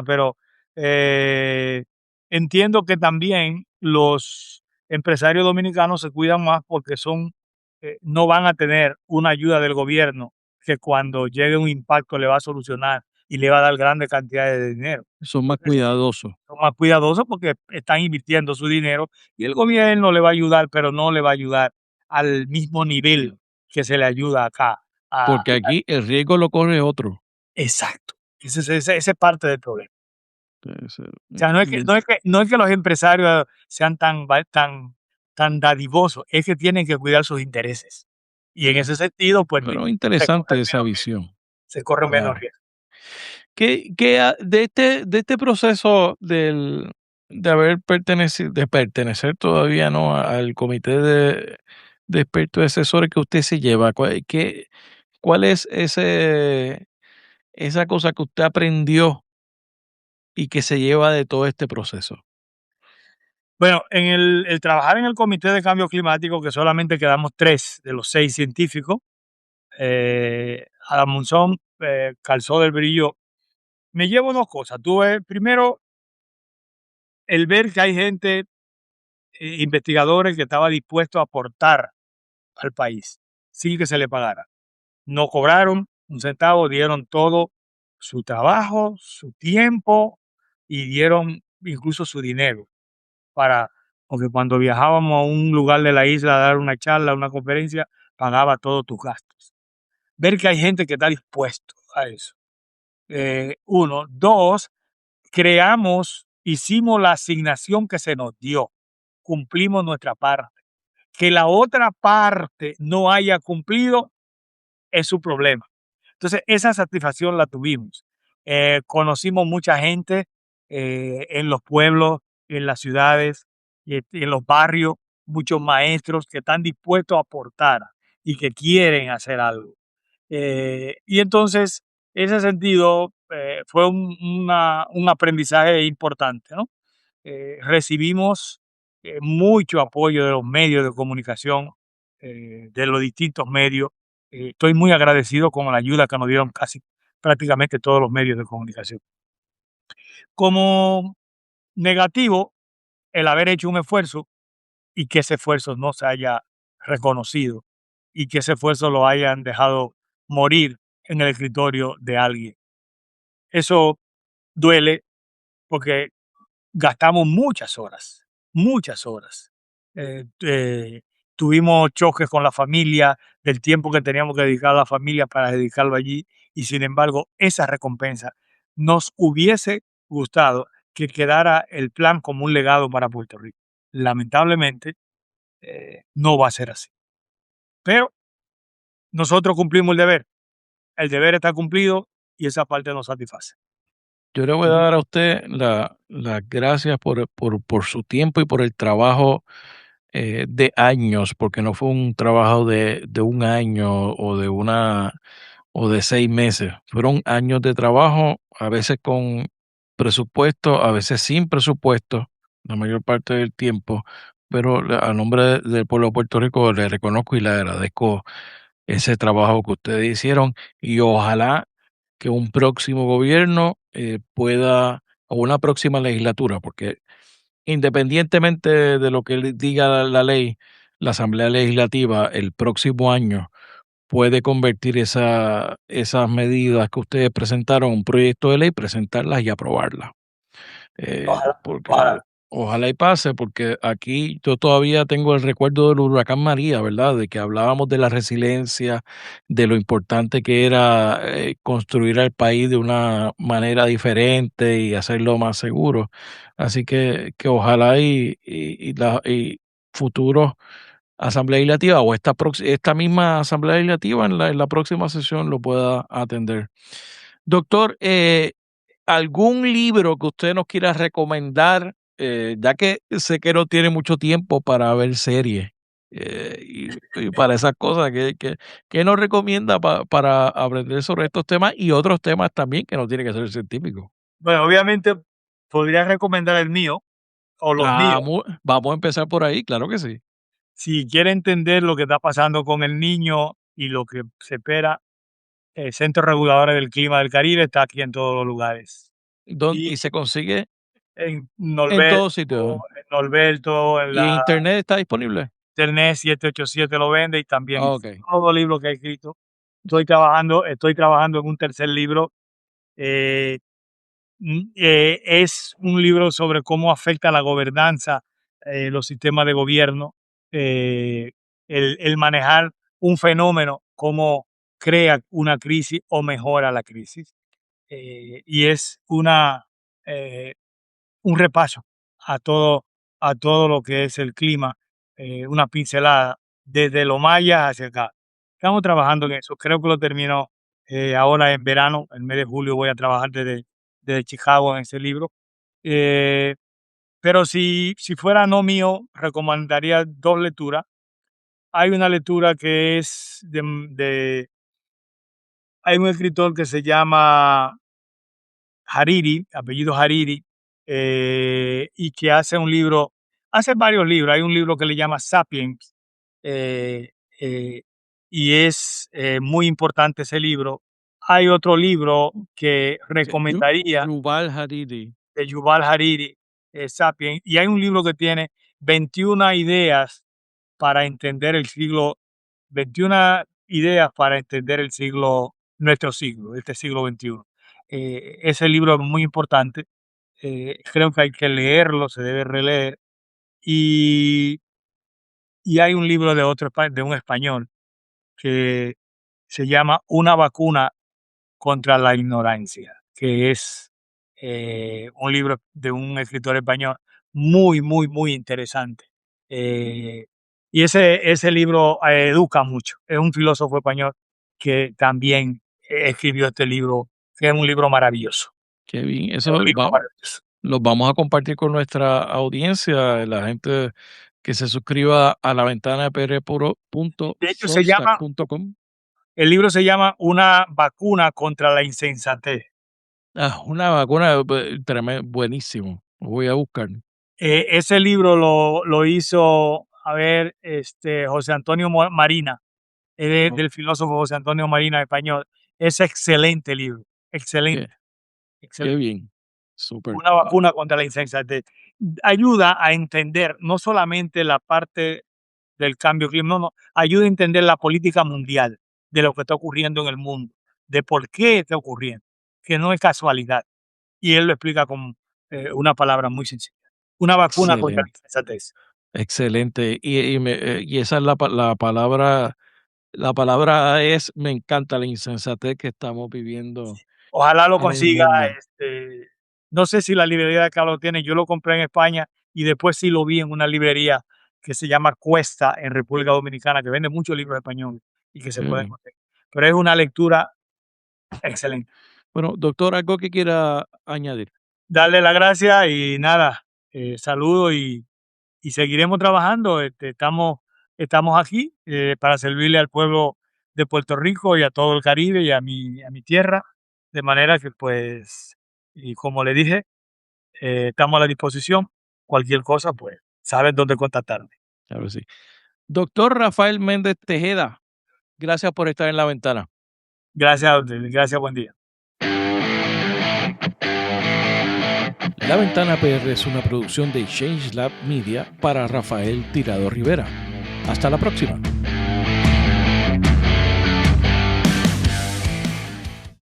pero eh, entiendo que también los empresarios dominicanos se cuidan más porque no van a tener una ayuda del gobierno que cuando llegue un impacto le va a solucionar y le va a dar grandes cantidades de dinero. Son más Entonces, cuidadosos. son más cuidadosos porque están invirtiendo su dinero y el gobierno le va a ayudar, pero no le va a ayudar al mismo nivel que se le ayuda acá. Porque aquí el riesgo lo corre otro. Exacto. Ese es parte del problema. Ese- O sea, no es que los empresarios sean tan dadivosos, es que tienen que cuidar sus intereses. Y en ese sentido, pues Pero se corre interesante esa menos riesgo. visión. Se corre menos Claro. riesgo. De este proceso de pertenecer todavía no al comité de expertos y asesores que usted se lleva, cuál es esa cosa que usted aprendió y que se lleva de todo este proceso? Bueno, en el trabajar en el Comité de Cambio Climático, que solamente quedamos 3 de los 6 científicos, Adam Monzón, Calzó del Brillo, me llevo 2 cosas. Tuve, primero, el ver que hay gente, investigadores que estaba dispuesto a aportar al país sin que se le pagara. No cobraron un centavo, dieron todo su trabajo, su tiempo y dieron incluso su dinero porque cuando viajábamos a un lugar de la isla a dar una charla, una conferencia, pagaba todos tus gastos. Ver que hay gente que está dispuesto a eso. Uno. Dos, hicimos la asignación que se nos dio, cumplimos nuestra parte. Que la otra parte no haya cumplido es su problema. Entonces, esa satisfacción la tuvimos. Conocimos mucha gente en los pueblos, en las ciudades, y en los barrios, muchos maestros que están dispuestos a aportar y que quieren hacer algo. Y entonces, ese sentido fue un aprendizaje importante, ¿no? Recibimos mucho apoyo de los medios de comunicación, de los distintos medios. Estoy muy agradecido con la ayuda que nos dieron casi prácticamente todos los medios de comunicación. Como negativo, el haber hecho un esfuerzo y que ese esfuerzo no se haya reconocido y que ese esfuerzo lo hayan dejado morir en el escritorio de alguien. Eso duele porque gastamos muchas horas. Tuvimos choques con la familia, del tiempo que teníamos que dedicar a la familia para dedicarlo allí, y sin embargo esa recompensa nos hubiese gustado que quedara el plan como un legado para Puerto Rico. Lamentablemente no va a ser así. Pero nosotros cumplimos el deber está cumplido y esa parte nos satisface. Yo le voy a dar a usted las gracias por su tiempo y por el trabajo de años, porque no fue un trabajo de un año o de 6 meses. Fueron años de trabajo, a veces con presupuesto, a veces sin presupuesto, la mayor parte del tiempo. Pero a nombre del pueblo de Puerto Rico le reconozco y le agradezco ese trabajo que ustedes hicieron y ojalá que un próximo gobierno pueda, o una próxima legislatura, porque independientemente de lo que diga la ley, la Asamblea Legislativa el próximo año puede convertir esas medidas que ustedes presentaron en un proyecto de ley, presentarlas y aprobarlas. Porque ojalá y pase, porque aquí yo todavía tengo el recuerdo del huracán María, ¿verdad? De que hablábamos de la resiliencia, de lo importante que era construir el país de una manera diferente y hacerlo más seguro. Así que ojalá y futuros Asamblea Legislativa o esta misma Asamblea Legislativa en la próxima sesión lo pueda atender. Doctor, ¿algún libro que usted nos quiera recomendar? Ya que sé que no tiene mucho tiempo para ver series y para esas cosas, ¿qué nos recomienda para aprender sobre estos temas y otros temas también que no tiene que ser científico? Bueno, obviamente podría recomendar el mío o los míos. Vamos a empezar por ahí, claro que sí. Si quiere entender lo que está pasando con el niño y lo que se espera, el Centro Regulador del Clima del Caribe está aquí en todos los lugares. Y Y se consigue en en Norberto, todos sitios. en ¿Y en la internet está disponible? internet 787 lo vende y también Ok. todos los libros que he escrito. Estoy trabajando en un tercer libro. eh, es un libro sobre cómo afecta la gobernanza, los sistemas de gobierno, eh, el manejar un fenómeno, cómo crea una crisis o mejora la crisis. Y es eh, un repaso a a todo lo que es el clima, una pincelada desde lo maya hacia acá. Estamos trabajando en eso. Creo que lo termino ahora en verano, el mes de julio voy a trabajar desde Chicago en ese libro. Eh, pero si fuera no mío, recomendaría dos lecturas. Hay una lectura que es hay un escritor que se llama Hariri, apellido Hariri, y que hace varios libros. Hay un libro que le llama Sapiens, eh, eh, y es muy importante ese libro. Hay otro libro que recomendaría Yuval Hariri. de Yuval Hariri, Sapiens, y hay un libro que tiene 21 ideas para entender el siglo, 21 ideas para entender nuestro siglo, este siglo XXI. Ese libro es muy importante, creo que hay que leerlo, se debe releer, y, y hay un libro de un español que se llama Una vacuna contra la ignorancia, que es un libro de un escritor español muy, muy, muy interesante. Y ese libro educa mucho. Es un filósofo español que también escribió este libro, que es un libro maravilloso. Qué bien. Es un libro maravilloso. Los vamos a compartir con nuestra audiencia, la gente que se suscriba a la ventana de De hecho, se llama, prpuro.substack.com. el libro se llama Una vacuna contra la insensatez. Una vacuna buenísimo. Lo voy a buscar. Ese libro lo hizo, a ver, José Antonio Marina, Oh, del filósofo José Antonio Marina español. Es excelente libro, qué, excelente, qué excelente. bien. Súper. Una vacuna contra la insensatez. Ayuda a entender no solamente la parte del cambio climático, no, ayuda a entender la política mundial de lo que está ocurriendo en el mundo, de por qué está ocurriendo, que no es casualidad. Y él lo explica con una palabra muy sencilla. Una vacuna contra la Excelente. insensatez. Excelente. Y esa es la palabra La palabra es, me encanta la insensatez que estamos viviendo Ojalá lo en el consiga. mundo. No sé si la librería de acá lo tiene. Yo lo compré en España y después sí lo vi en una librería que se llama Cuesta en República Dominicana, que vende muchos libros españoles y que se pueden Sí. conseguir. Pero es una lectura excelente. Bueno, doctor, ¿algo que quiera añadir? Darle las gracias y nada, saludo y seguiremos trabajando. Estamos aquí para servirle al pueblo de Puerto Rico y a todo el Caribe y a mi tierra, de manera que pues, y como le dije, estamos a la disposición. Cualquier cosa, pues, saben dónde contactarme. Claro que sí. Doctor Rafael Méndez Tejeda, gracias por estar en La Ventana. Gracias a ustedes, gracias, buen día. La Ventana PR es una producción de Change Lab Media para Rafael Tirado Rivera. Hasta la próxima.